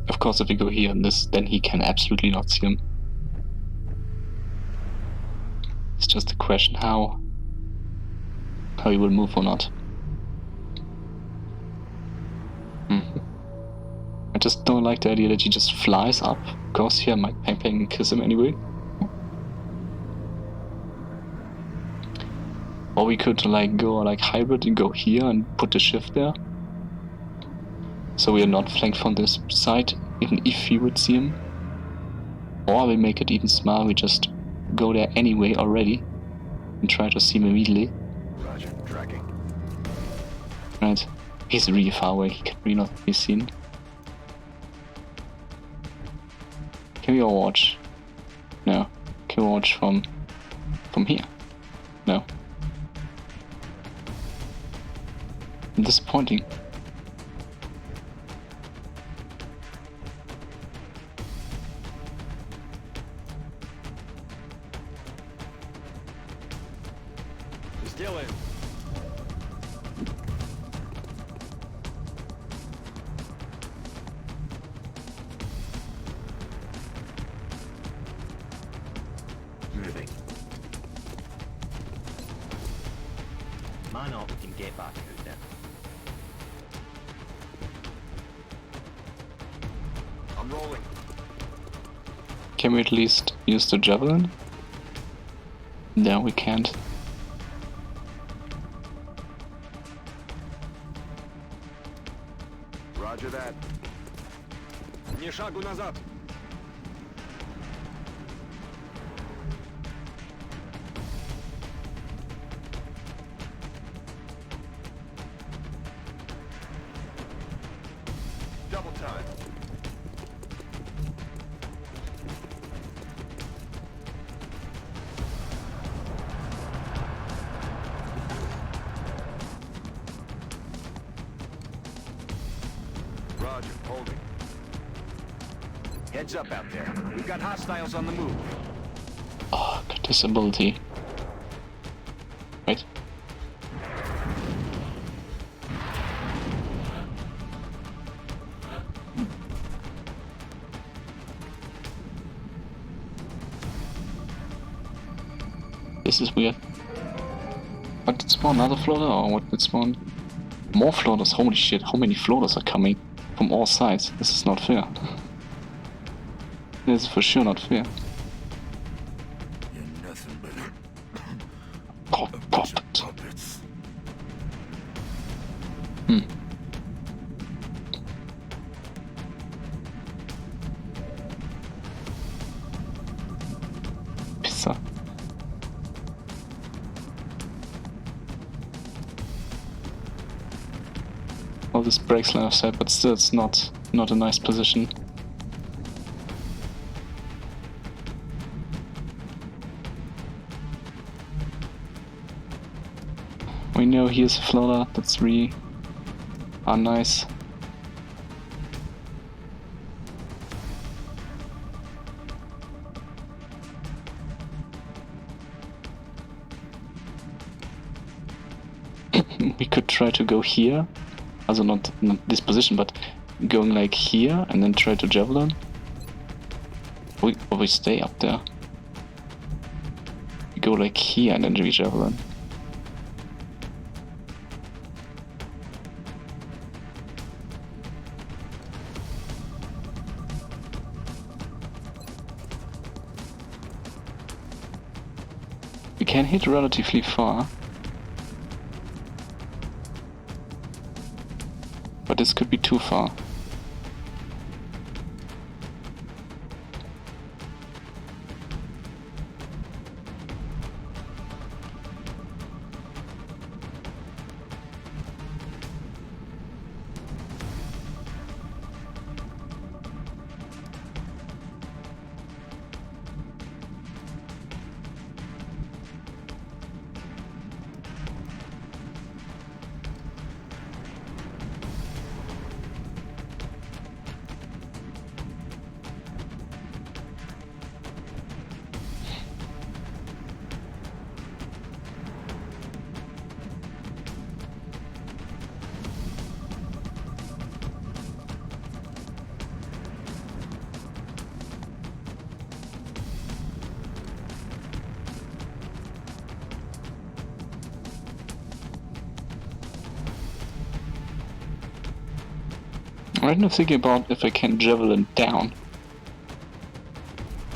Of course, if we go here on this, then he can absolutely not see him. It's just a question how he will move or not. I just don't like the idea that he just flies up. Goes here, might pang pang and kiss him anyway. Or we could like go like hybrid and go here and put the shift there. So we are not flanked from this side, even if we would see him. Or we make it even smarter, we just go there anyway already and try to see him immediately. Roger, tracking. Right. He's really far away, he can really not be seen. Can we all watch? No. Can we watch from here? No. Disappointing. Still in. Moving. Man up and get back out then. I'm rolling. Can we at least use the javelin? No, we can't. Roger that. Ни шагу назад. Double time. Roger, holding. Heads up out there. We've got hostiles on the move. Oh, got this ability. Wait. This is weird. What did spawn? Another floater? Or what did spawn? More floaters? Holy shit, how many floaters are coming from all sides? This is not fair. This is for sure not fair. You're nothing but Pop, a pop bunch of it. puppets. Pizza. Well, this breaks line of sight, but still it's not a nice position. We know here's a floater, that's really nice. We could try to go here, also not this position, but going like here and then try to javelin. Or we stay up there. We go like here and then we javelin. We can hit relatively far. But this could be too far. Right now thinking about if I can javelin down.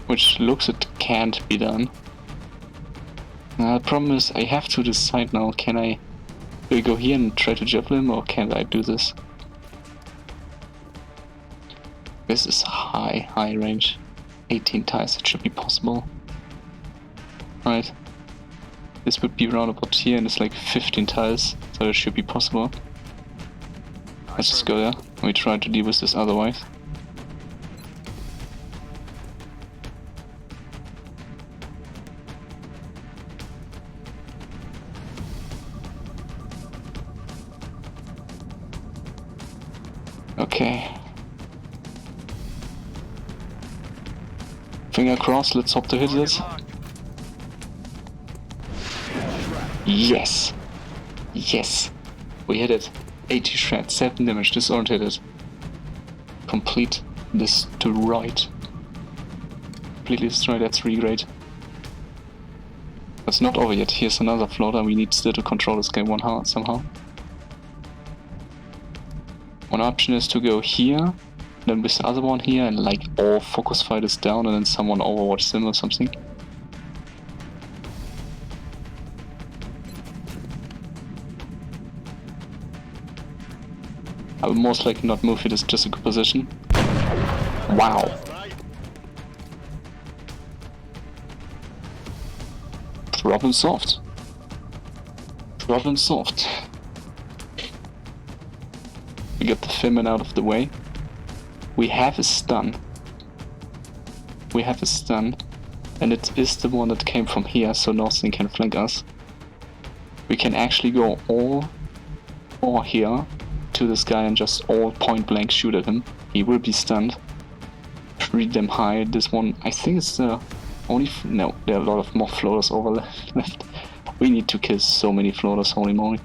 Which looks it can't be done. The problem is I have to decide now, do I go here and try to javelin or can I do this? This is high range. 18 tiles, it should be possible. Right. This would be around about here and it's like 15 tiles, so it should be possible. Let's just go there. We try to deal with this otherwise. Okay. Finger crossed, let's hope to hit this. Yes! Yes! We hit it. 80 shreds, 7 damage, this aren't hit it. Complete this to right. Completely destroyed, that's really great. It's not over yet, here's another floater, we need still to control this game somehow. One option is to go here, then with the other one here, and like all focus fighters down and then someone overwatch them or something. I will most likely not move, it is just a good position. Wow. Problem solved. Problem solved. We got the Femin out of the way. We have a stun. We have a stun. And it is the one that came from here, so nothing can flank us. We can actually go all here to this guy and just all point blank shoot at him. He will be stunned. could read them high. This one, I think it's the only... no, there are a lot of more floaters over left. We need to kill so many floaters, holy moly.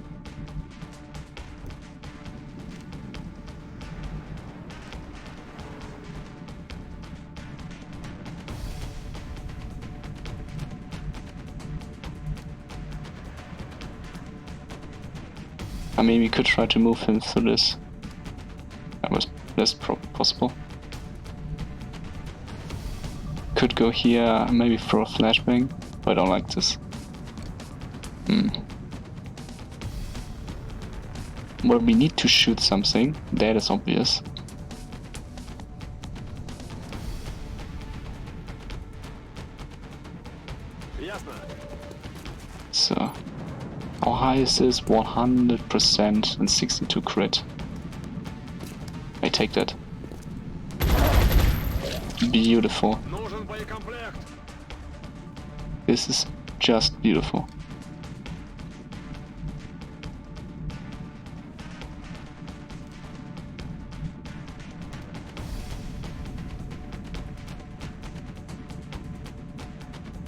I mean, we could try to move him through this. That's possible. Could go here, maybe throw a flashbang, but I don't like this. Well, we need to shoot something, that is obvious. So, our highest is 100% and 62 crit. I take that. Beautiful. This is just beautiful.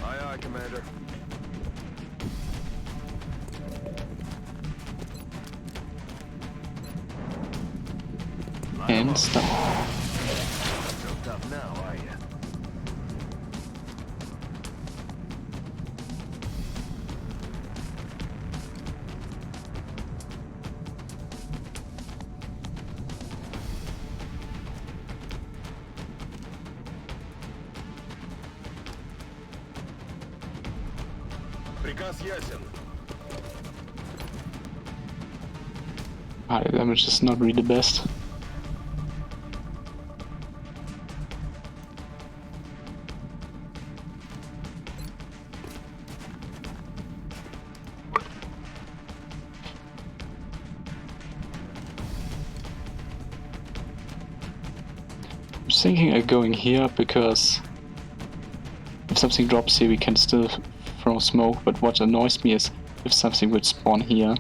Aye, aye, Commander. And stop. Choked up now, are you? Приказ ясен. Ah, the damage is not really the best. I'm thinking of going here because if something drops here we can still throw smoke, but what annoys me is if something would spawn here,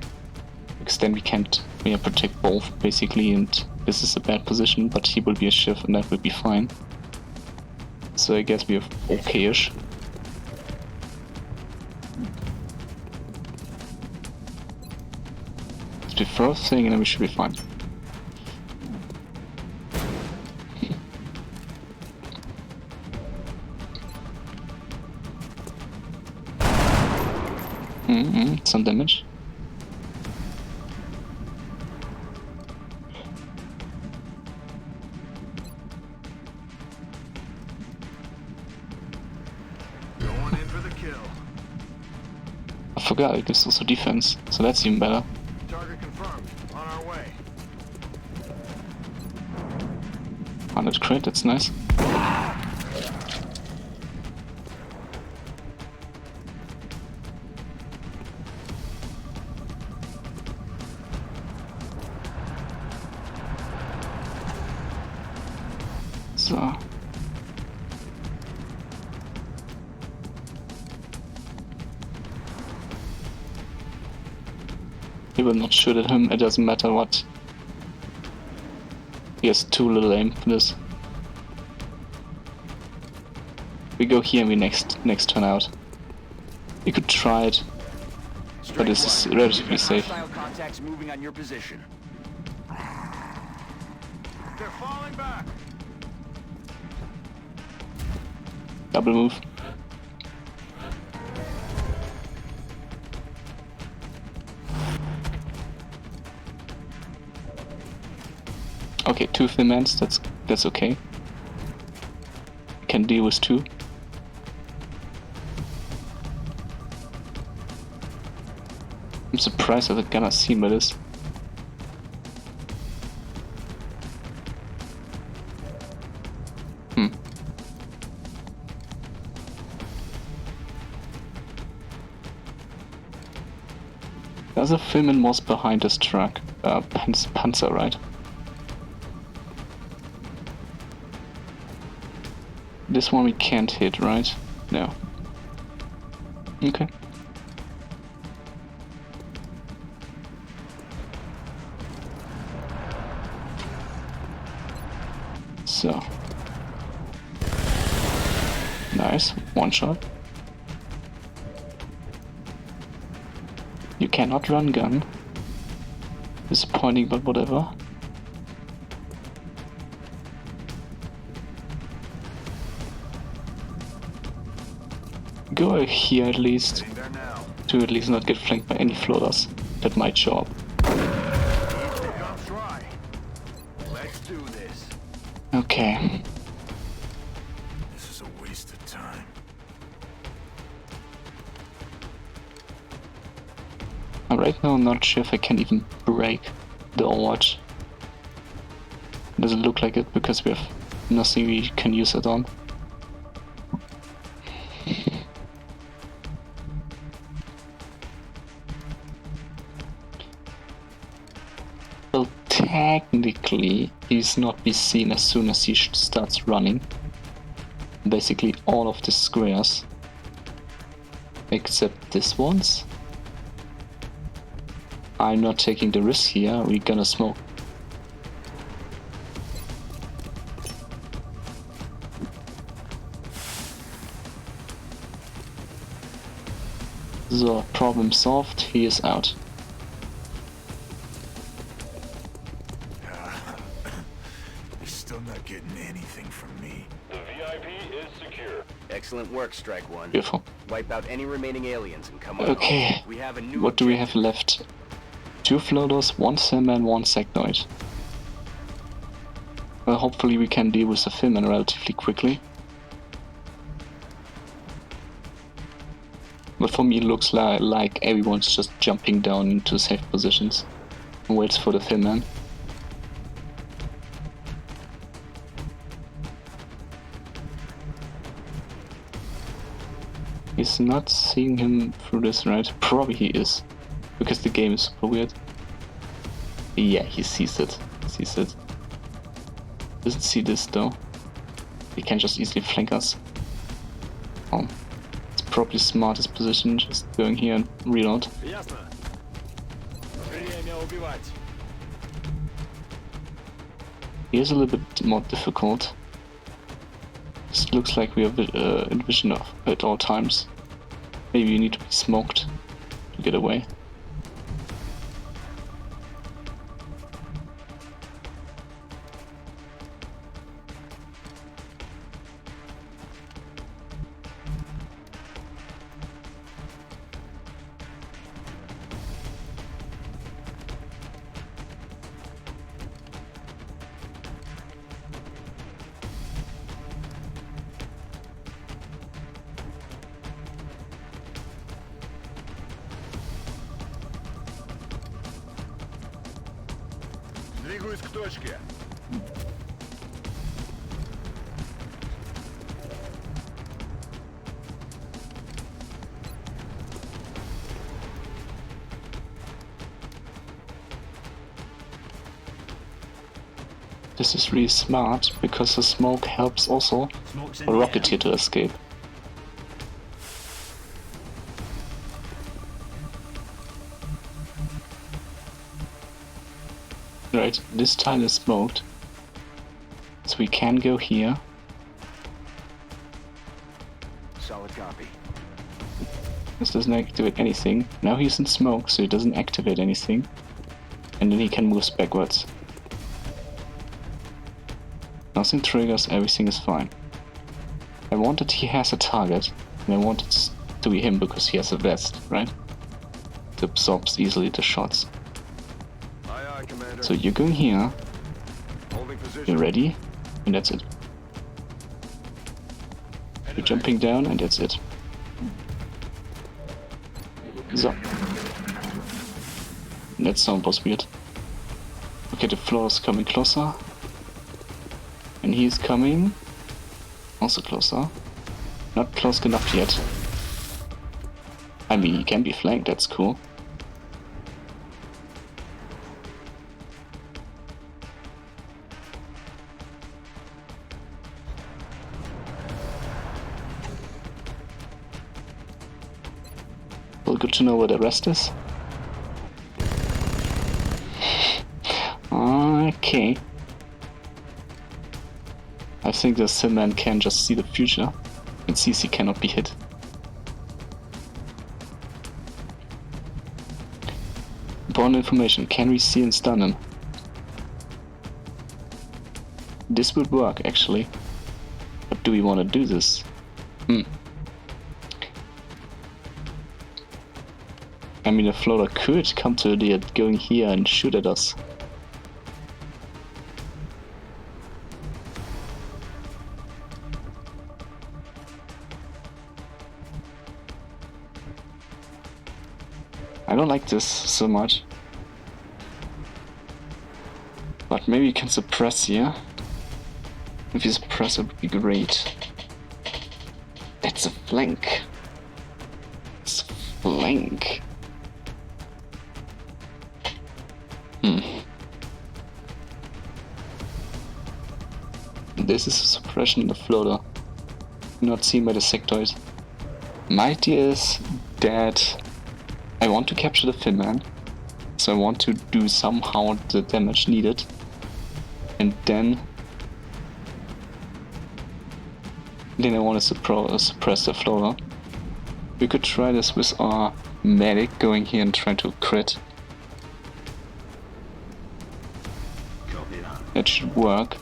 because then we can't protect both basically, and this is a bad position, but he will be a shiv and that will be fine. So I guess we are okay-ish. It's the first thing and then we should be fine. Some damage. Going in for the kill. I forgot it gives also defense, so that's even better. Target confirmed. On our way. 100 crit, that's nice. So. He will not shoot at him, it doesn't matter what. He has too little aim for this. We go here and we next turn out. We could try it, but this is relatively safe. Hostile contacts moving on your position. They're falling back. Double move. Okay, 2 Flimans, that's okay. Can deal with 2. I'm surprised that the gunner seen by this. The other Filman was behind this truck. Panzer, right? This one we can't hit, right? No. Okay. So. Nice, one shot. You cannot run gun. Disappointing, but whatever. Go here at least. To at least not get flanked by any floaters that might show up. Let's do this. Okay. This is a waste of time. Right now I'm not sure if I can even break the Overwatch. It doesn't look like it because we have nothing we can use it on. Well, technically he's not be seen as soon as he starts running. Basically all of the squares except this one's. I'm not taking the risk here, we're gonna smoke. So, problem solved, he is out. You're still not getting anything from me. The VIP is secure. Excellent work, Strike One. Beautiful. Wipe out any remaining aliens and come on. Okay, We have a new what do we have objective. left? 2 floaters, 1 Simman, 1 Sectoid. Well, hopefully we can deal with the Finman relatively quickly. But for me it looks like everyone's just jumping down into safe positions and waits for the Finman. He's not seeing him through this, right? Probably he is. Because the game is super weird. Yeah, he sees it. Sees it. Doesn't see this though. He can just easily flank us. Oh. It's probably smartest position, just going here and reload. Here's a little bit more difficult. This looks like we are in vision of at all times. Maybe you need to be smoked to get away. Двигаюсь к точке. This is really smart, because the smoke helps also a Rocketeer to escape. Right, this tile is smoked, so we can go here. Solid copy. This doesn't activate anything. Now he's in smoke, so he doesn't activate anything. And then he can move backwards. Nothing triggers, everything is fine. I wanted he has a target, and I wanted to be him because he has a vest, right? It absorbs easily the shots. Aye, aye, Commander. So you're going here, Holding position. you're ready, and that's it. You're jumping down, and that's it. So. That sound was weird. Okay, the floor is coming closer. And he's coming also closer. Not close enough yet. I mean, he can be flanked, that's cool. Well, good to know where the rest is. Okay. I think the Simman can just see the future and and CC cannot be hit. Important information, can we see and stun him? This would work actually. But do we want to do this? I mean, a floater could come to the going here and shoot at us. I don't like this so much. But maybe you can suppress here. If you suppress, it would be great. That's a flank. It's a flank. This is a suppression in the floater. Not seen by the sectoid. My idea is that I want to capture the Finman. So I want to do somehow the damage needed. And then I want to suppress the floater. We could try this with our medic going here and try to crit. That should work.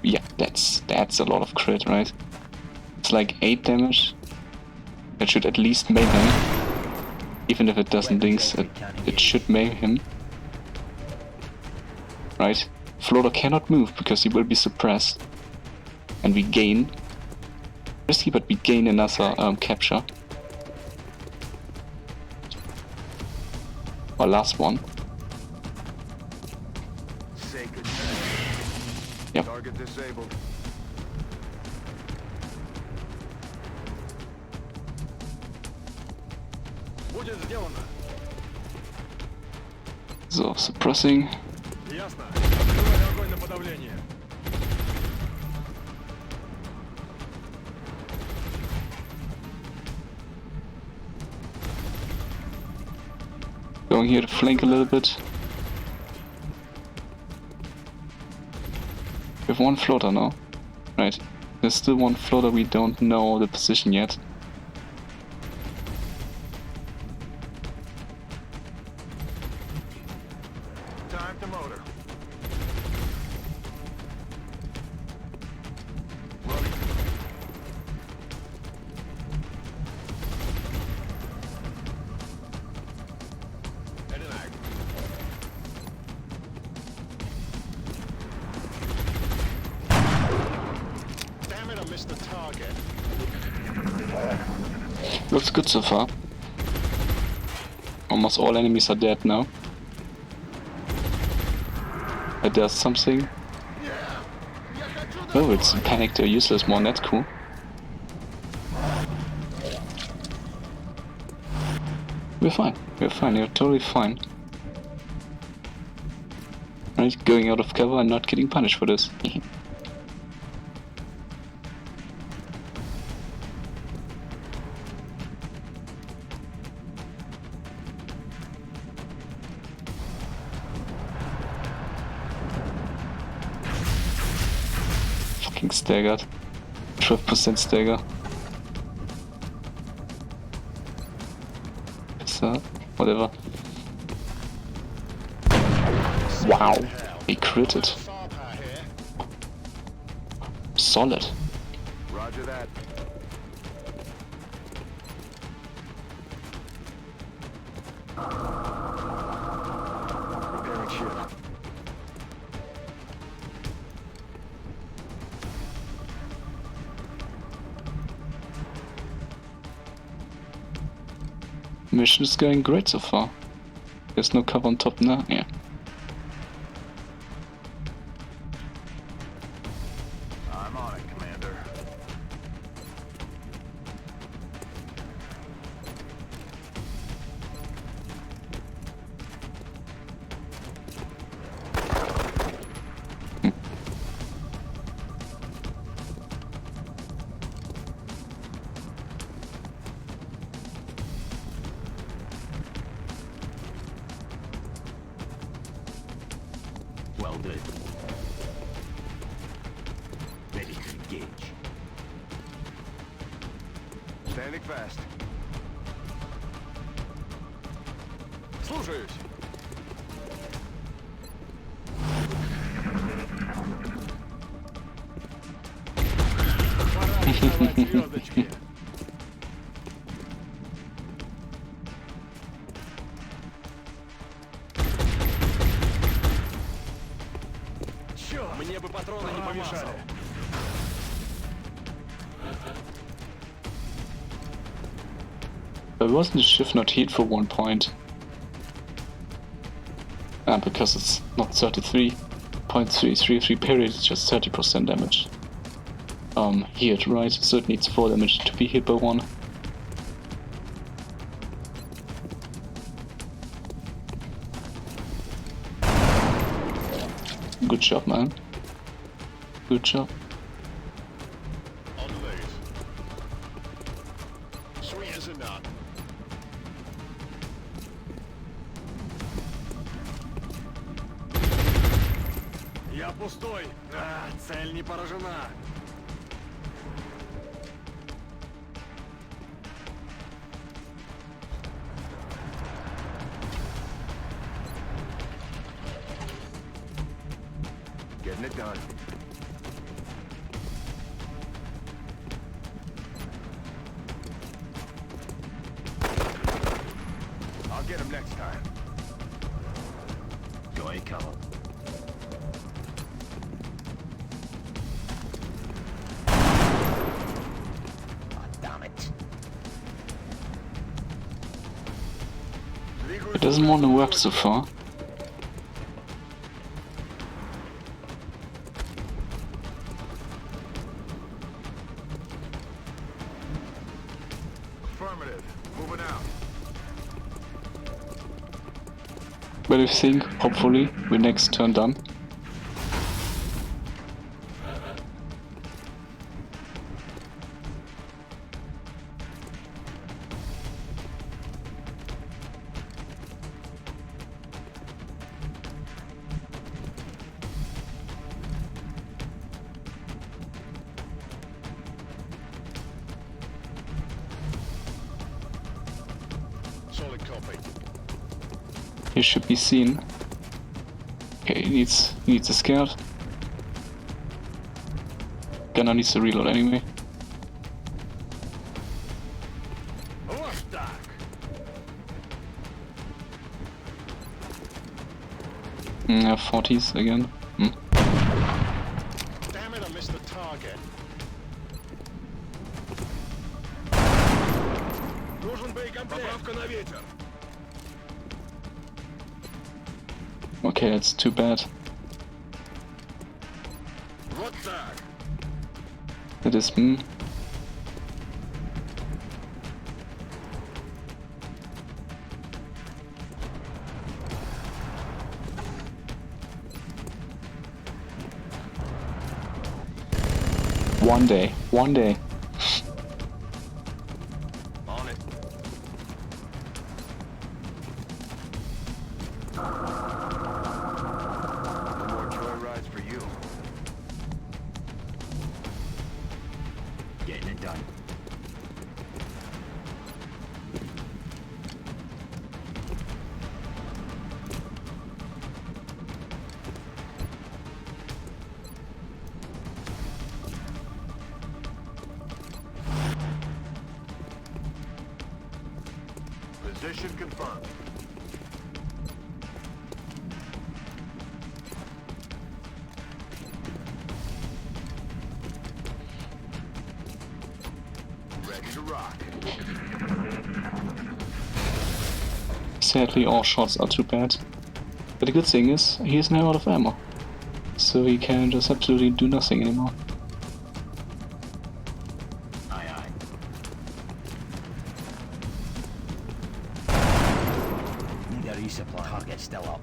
Yeah, that's a lot of crit, right? It's like 8 damage. That should at least maim him. Even if it doesn't dings, it should maim him. Right? Floater cannot move because he will be suppressed. And we gain. Risky, but we gain another capture. Our last one. Yep. Target disabled. So, suppressing. Ясно. Открывай огонь на подавление. Going here to flank a little bit. We have one floater now. Right. There's still one floater, we don't know the position yet. Time to motor. Damn it, I missed the target. Looks good so far. Almost all enemies are dead now. But there's something. Oh, it's panicked, they're useless more, that's cool. We're fine, we're totally fine. Right, going out of cover and not getting punished for this. Fucking staggered. 12% stagger. Whatever. Wow, he critted. Solid. Roger that. Repairing ship. Mission is going great so far. There's no cover on top now. Yeah. I'm on it, Commander. Well done. Ready to engage. Standing fast. Слушаюсь. Пора рисовать звездочки. Чёрт, мне бы патроны не помешали. Why wasn't the shift not healed for 1 point? Ah, because it's not 33.333 period, it's just 30% damage. Healed, right? So it needs 4 damage to be hit by 1. Good job, man. Good job. On legs. 3 is enough. Я пустой. Цель не поражена. Getting it done. I'll get him next time. Go ahead, come on. Damn it. It doesn't want to work so far. Affirmative. Moving out. But I think, hopefully, we're next turn done. Solid copy. He should be seen. Okay, he needs a scout. Gunner needs to reload anyway. Вот так. 40s again. Damn it, I missed the target. Нужен боекомплект. Поправка на ветер. Okay, that's too bad. Вот так. It is. One day. On it. No more joyrides for you. Getting it done. Position confirmed. Ready to rock. Sadly, all shots are too bad. But the good thing is, he is now out of ammo. So he can just absolutely do nothing anymore. Aye, aye. Need a resupply. Target still up.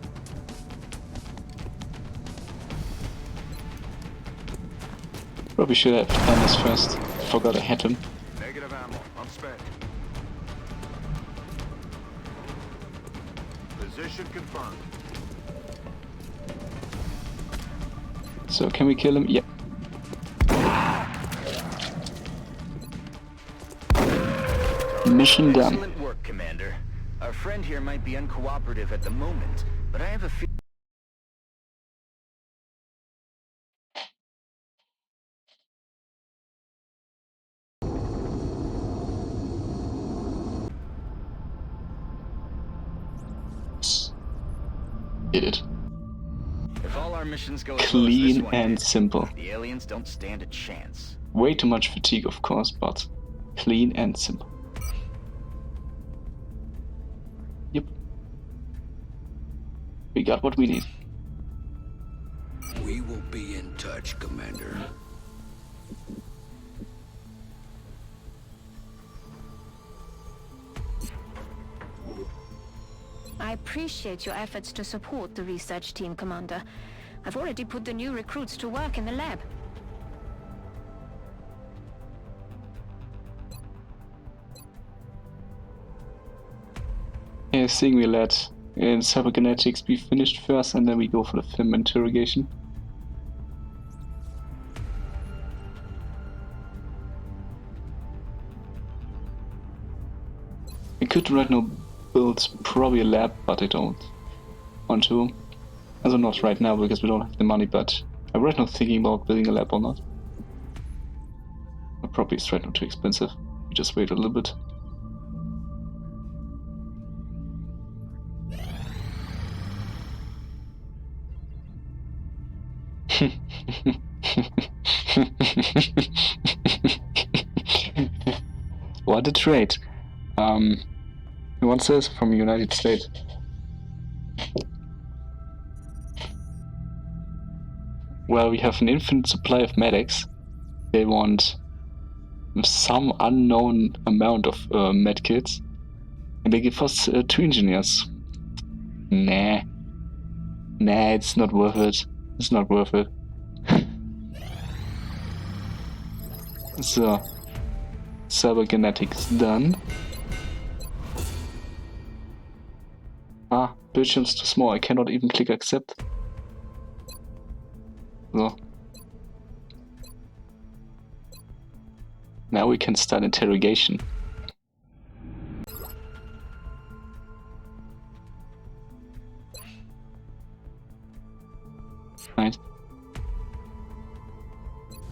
Probably should have done this first. Forgot I had him. Negative ammo. I'm spent. Position confirmed. So can we kill him? Yep. Mission done. Excellent work, Commander. Our friend here might be uncooperative at the moment, but I have a feeling... Did it. If all our missions go as well as this Clean one and did, simple. the aliens don't stand a chance. Way too much fatigue, of course, but clean and simple. Yep. We got what we need. We will be in touch, Commander. I appreciate your efforts to support the research team, Commander. I've already put the new recruits to work in the lab. I think we let in cybernetics be finished first and then we go for the film interrogation. I could right now build probably a lab, but I don't want to. Also not right now because we don't have the money, but I'm right now thinking about building a lab or not. But probably it's right now too expensive. We just wait a little bit. What a trade. Who wants this? From the United States. Well, we have an infinite supply of medics. They want some unknown amount of medkits. And they give us 2 engineers. Nah. Nah, it's not worth it. It's not worth it. So, cybergenetics done. Ah, bildschirm's too small, I cannot even click accept. So. Now we can start interrogation. Right.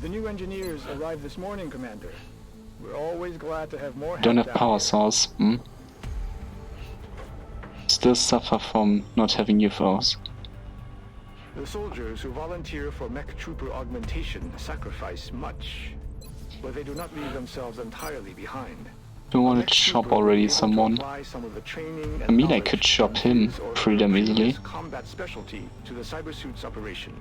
The new engineers arrived this morning, Commander. We're always glad to have more help. Don't have down power here. source. Still suffer from not having UFOs. The soldiers who volunteer for mech trooper augmentation sacrifice much, but they do not leave themselves entirely behind. Don't want A mech to chop trooper will already be able to someone. apply some of the training and I mean, I knowledge could chop from him his or pretty her damn easily. previous combat specialty to the cybersuit's operation.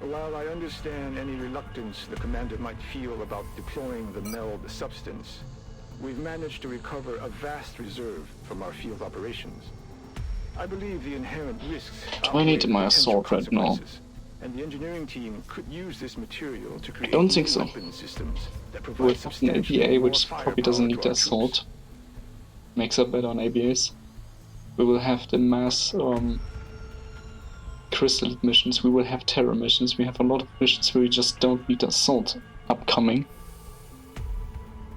While I understand any reluctance the commander might feel about deploying the meld substance, we've managed to recover a vast reserve from our field operations. I believe the inherent risks Do I need outweigh the my potential assault right now? consequences, and the engineering team could use this material to create don't think new so. weapon systems that provide With an substantially ABA, more which probably doesn't firepower need to the our assault, troops. makes up better on ABAs. We will have the mass crystal missions, we will have terror missions, we have a lot of missions where we just don't need assault upcoming.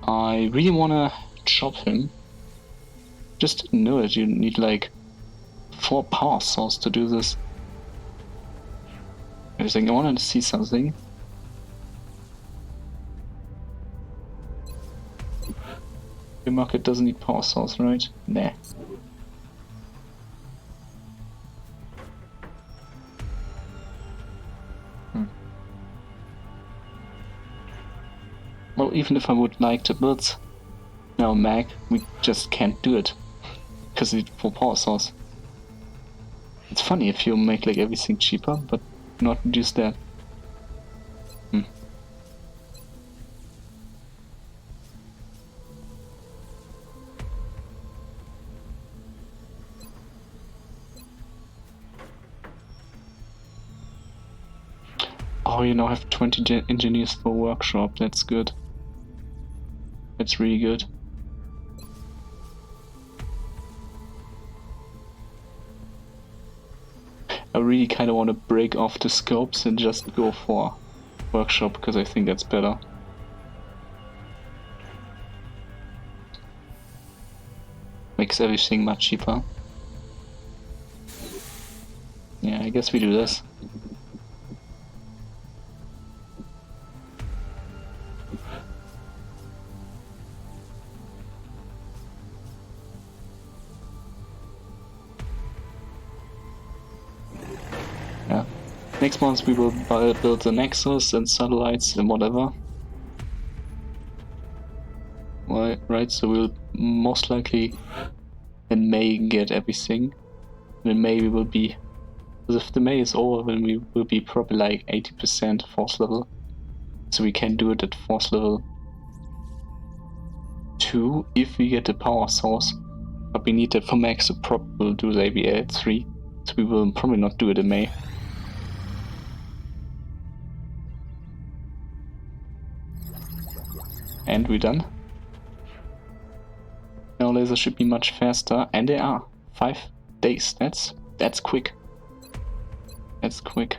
I really wanna chop him. Just didn't know that you need like 4 power source to do this. I was like, I wanted to see something. The market doesn't need power source, right? Nah. Well, even if I would like to build now mag, we just can't do it. Because we need 4 power source. It's funny if you make like everything cheaper, but not reduce that. Oh, you now have 20 engineers for workshop, that's good. That's really good. I really kind of want to break off the scopes and just go for workshop, because I think that's better. Makes everything much cheaper. Yeah, I guess we do this. Yeah. Next month we will build the Nexus and satellites and whatever. Right, so we'll most likely in May get everything. And in May we will be... If the May is over, then we will be probably like 80% force level. So we can do it at force level 2 if we get the power source. But we need that for max, so probably we'll do the ABA at 3. So we will probably not do it in May. And we're done. Now lasers should be much faster, and they are. 5 days, that's quick. That's quick.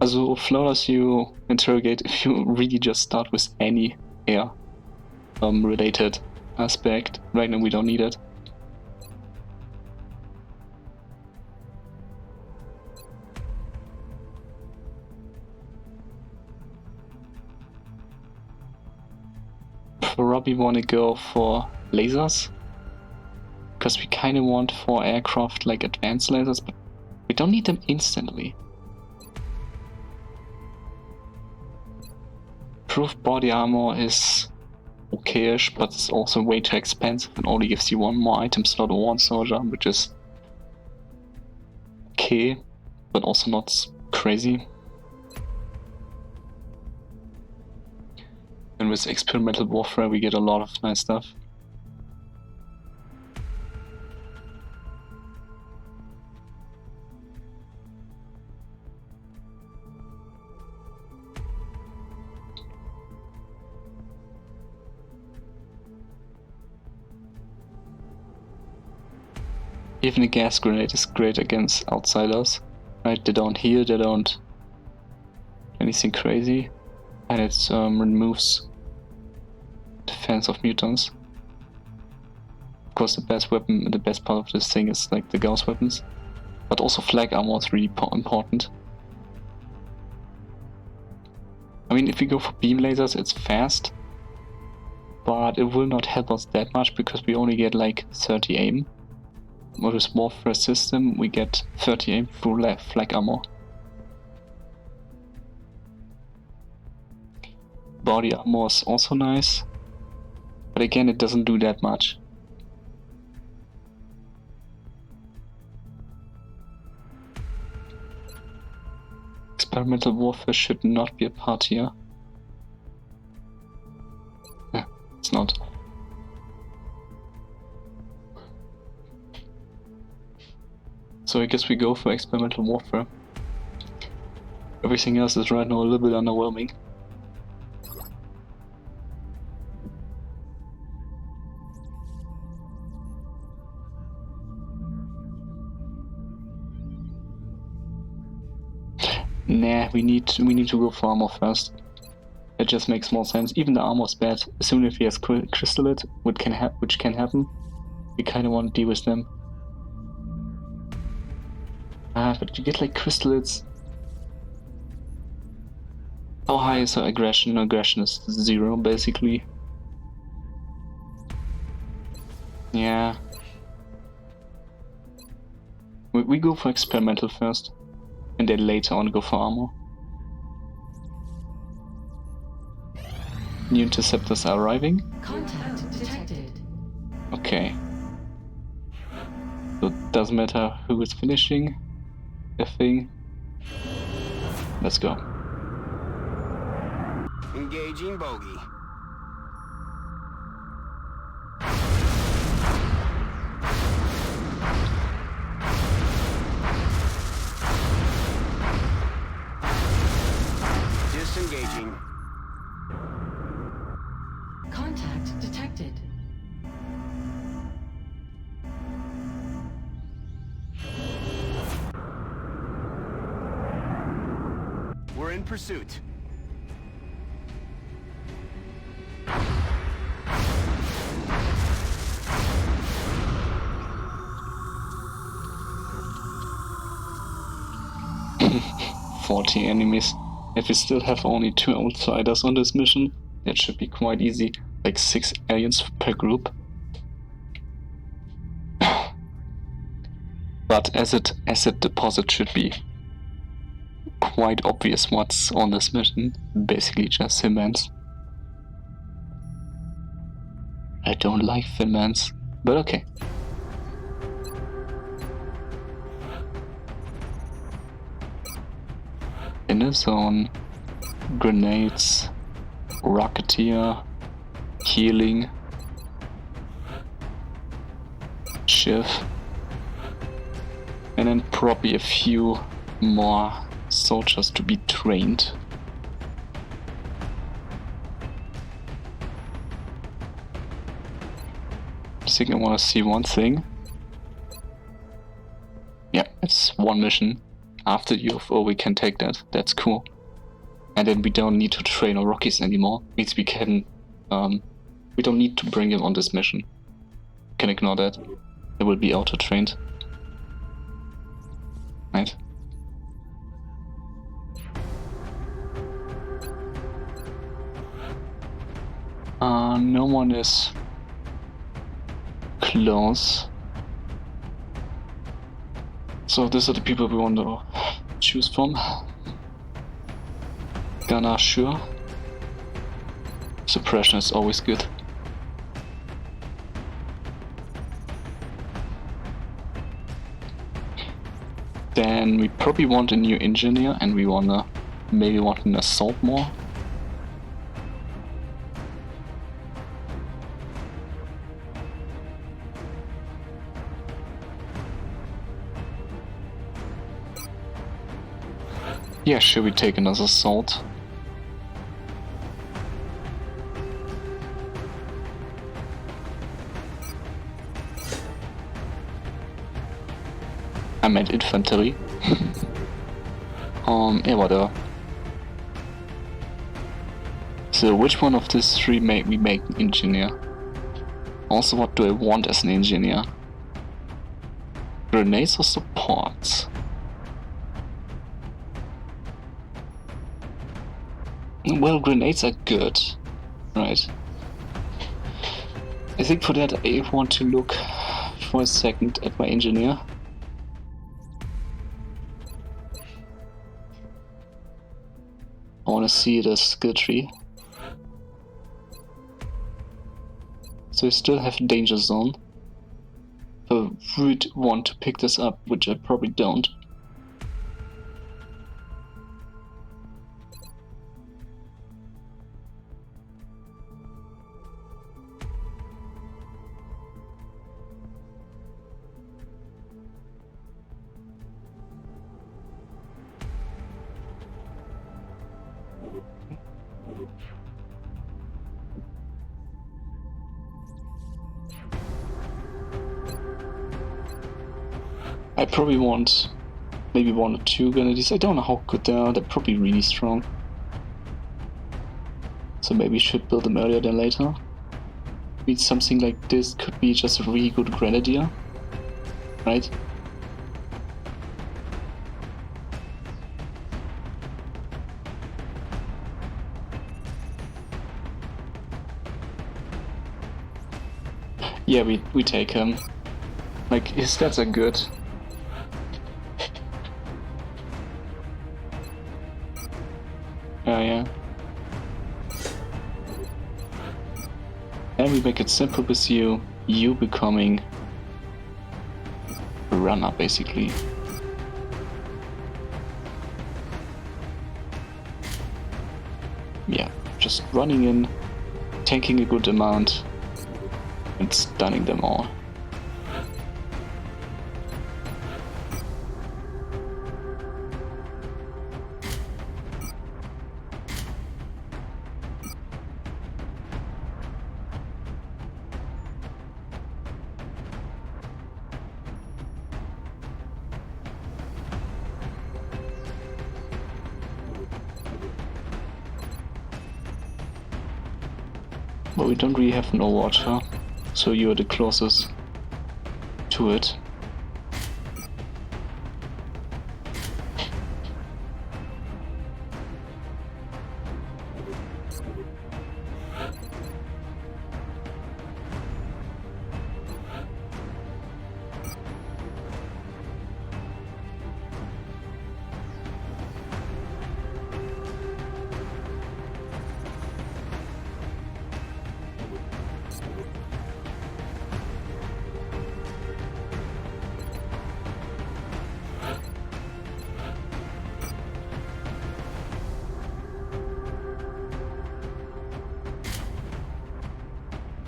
Also, flawless you interrogate if you really just start with any air related aspect. Right now we don't need it. Probably want to go for lasers, because we kind of want for aircraft like advanced lasers, but we don't need them instantly. Improved body armor is okay-ish, but it's also way too expensive and only gives you one more item slot or one soldier, which is okay, but also not crazy. And with experimental warfare we get a lot of nice stuff. Even a gas grenade is great against outsiders, right? They don't heal, they don't anything crazy, and it removes defense of mutants. Of course, the best weapon, the best part of this thing is like the Gauss weapons, but also flag armor is really important. I mean, if we go for beam lasers, it's fast, but it will not help us that much because we only get like 30 aim. With warfare system, we get 30 aim through flag armor. Body armor is also nice, but again, it doesn't do that much. Experimental warfare should not be a part here. Yeah, it's not. So I guess we go for experimental warfare. Everything else is right now a little bit underwhelming. Nah, we need to go for armor first. It just makes more sense. Even the armor is bad. As soon as he has crystallit, which can happen, we kind of want to deal with them. But you get like crystallits. How high is her aggression? Aggression is 0 basically. Yeah. We go for experimental first, and then later on go for armor. New interceptors are arriving. Contact detected. Okay. So it doesn't matter who is finishing the thing. Let's go. Engaging bogey. Disengaging. Contact detected. in pursuit. "40 enemies. If we still have only 2 outsiders on this mission, that should be quite easy. Like 6 aliens per group. But acid deposit should be quite obvious what's on this mission. Basically just Finmans. I don't like Finmans, but okay. In a zone, grenades, rocketeer, healing, shiv, and then probably a few more soldiers to be trained. I think I want to see one thing. Yeah, it's one mission. After UFO we can take that. That's cool. And then we don't need to train our Rockies anymore. Means we can we don't need to bring him on this mission. Can ignore that. They will be auto-trained. Right. No one is close. So these are the people we want to choose from. Gunner, sure. Suppression is always good. Then we probably want a new engineer, and we wanna maybe want an assault more. Yeah, should we take another assault? I meant infantry. Yeah, whatever. So which one of these three may we make an engineer? Also, what do I want as an engineer? Grenades or supports? Well, grenades are good, right? I think for that I want to look for a second at my engineer. I want to see the skill tree. So I still have danger zone. I would want to pick this up, which I probably don't. I probably want maybe 1 or 2 grenades. I don't know how good they are. They're probably really strong. So maybe we should build them earlier than later. Maybe something like this could be just a really good grenadier, right? Yeah, we take him. Like, his stats are good. Yeah. And we make it simple with you becoming a runner, basically. Yeah, just running in, tanking a good amount, and stunning them all. But we don't really have no water, so you're the closest to it.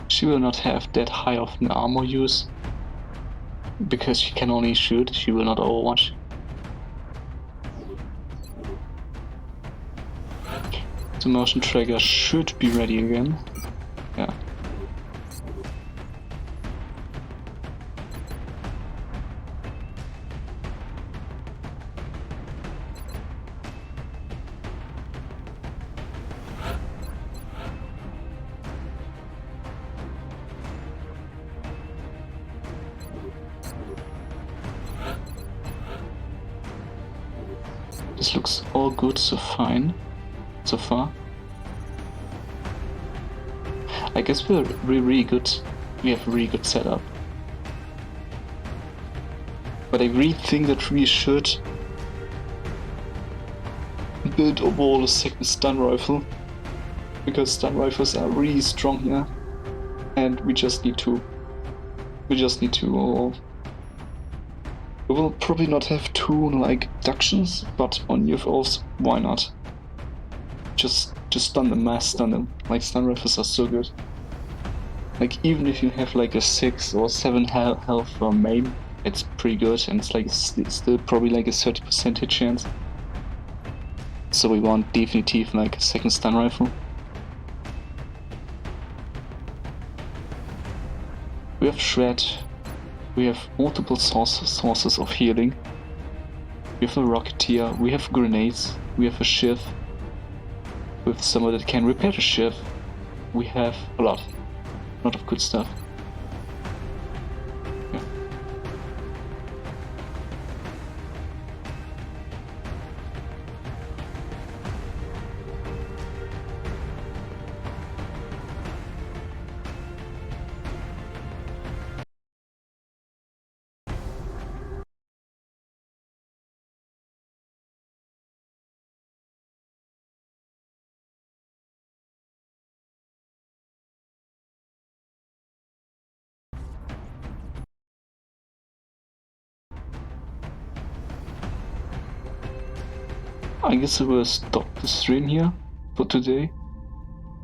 She will not have that high of an armor use, because she can only shoot, she will not overwatch. The motion trigger should be ready again. Yeah. This looks all good so far. I guess we're really good. We have a really good setup. But I really think that we should build overall a second stun rifle, because stun rifles are really strong here, and we just need to. We will probably not have two like ductions, but on UFOs, why not? Just stun them, mass stun them. Like stun rifles are so good. Like even if you have like a 6 or 7 health for main, it's pretty good, and it's like still probably like a 30% hit chance. So we want definitive like a second stun rifle. We have shred. We have multiple sources of healing. We have a rocketeer, we have grenades, we have a shiv. With someone that can repair the shiv. We have a lot of good stuff. Yeah. I guess I will stop the stream here for today.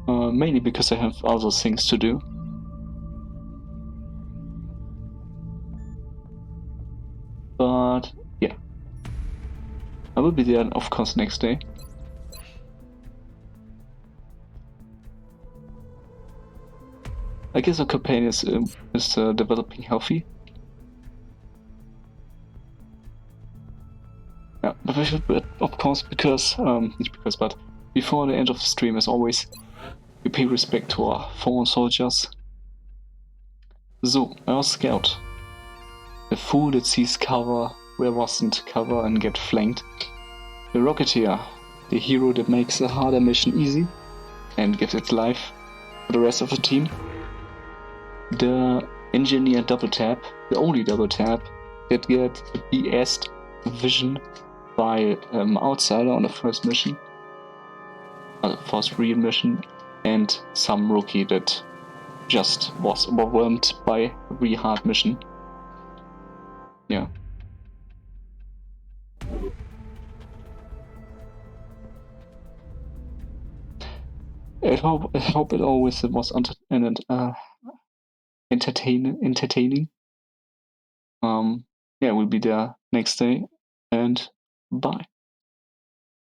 Mainly because I have other things to do. But yeah, I will be there, of course, next day. I guess our campaign is developing healthy. Yeah, but we should, of course, but before the end of the stream, as always, we pay respect to our fallen soldiers. So, our scout, the fool that sees cover where wasn't cover and get flanked. The rocketeer, the hero that makes a harder mission easy and gives its life for the rest of the team. The engineer double tap, the only double tap that gets BS'd vision by outsider on the first mission, first real mission, and some rookie that just was overwhelmed by a really hard mission. Yeah. I hope it always was entertaining. Yeah, we'll be there next day, and bye.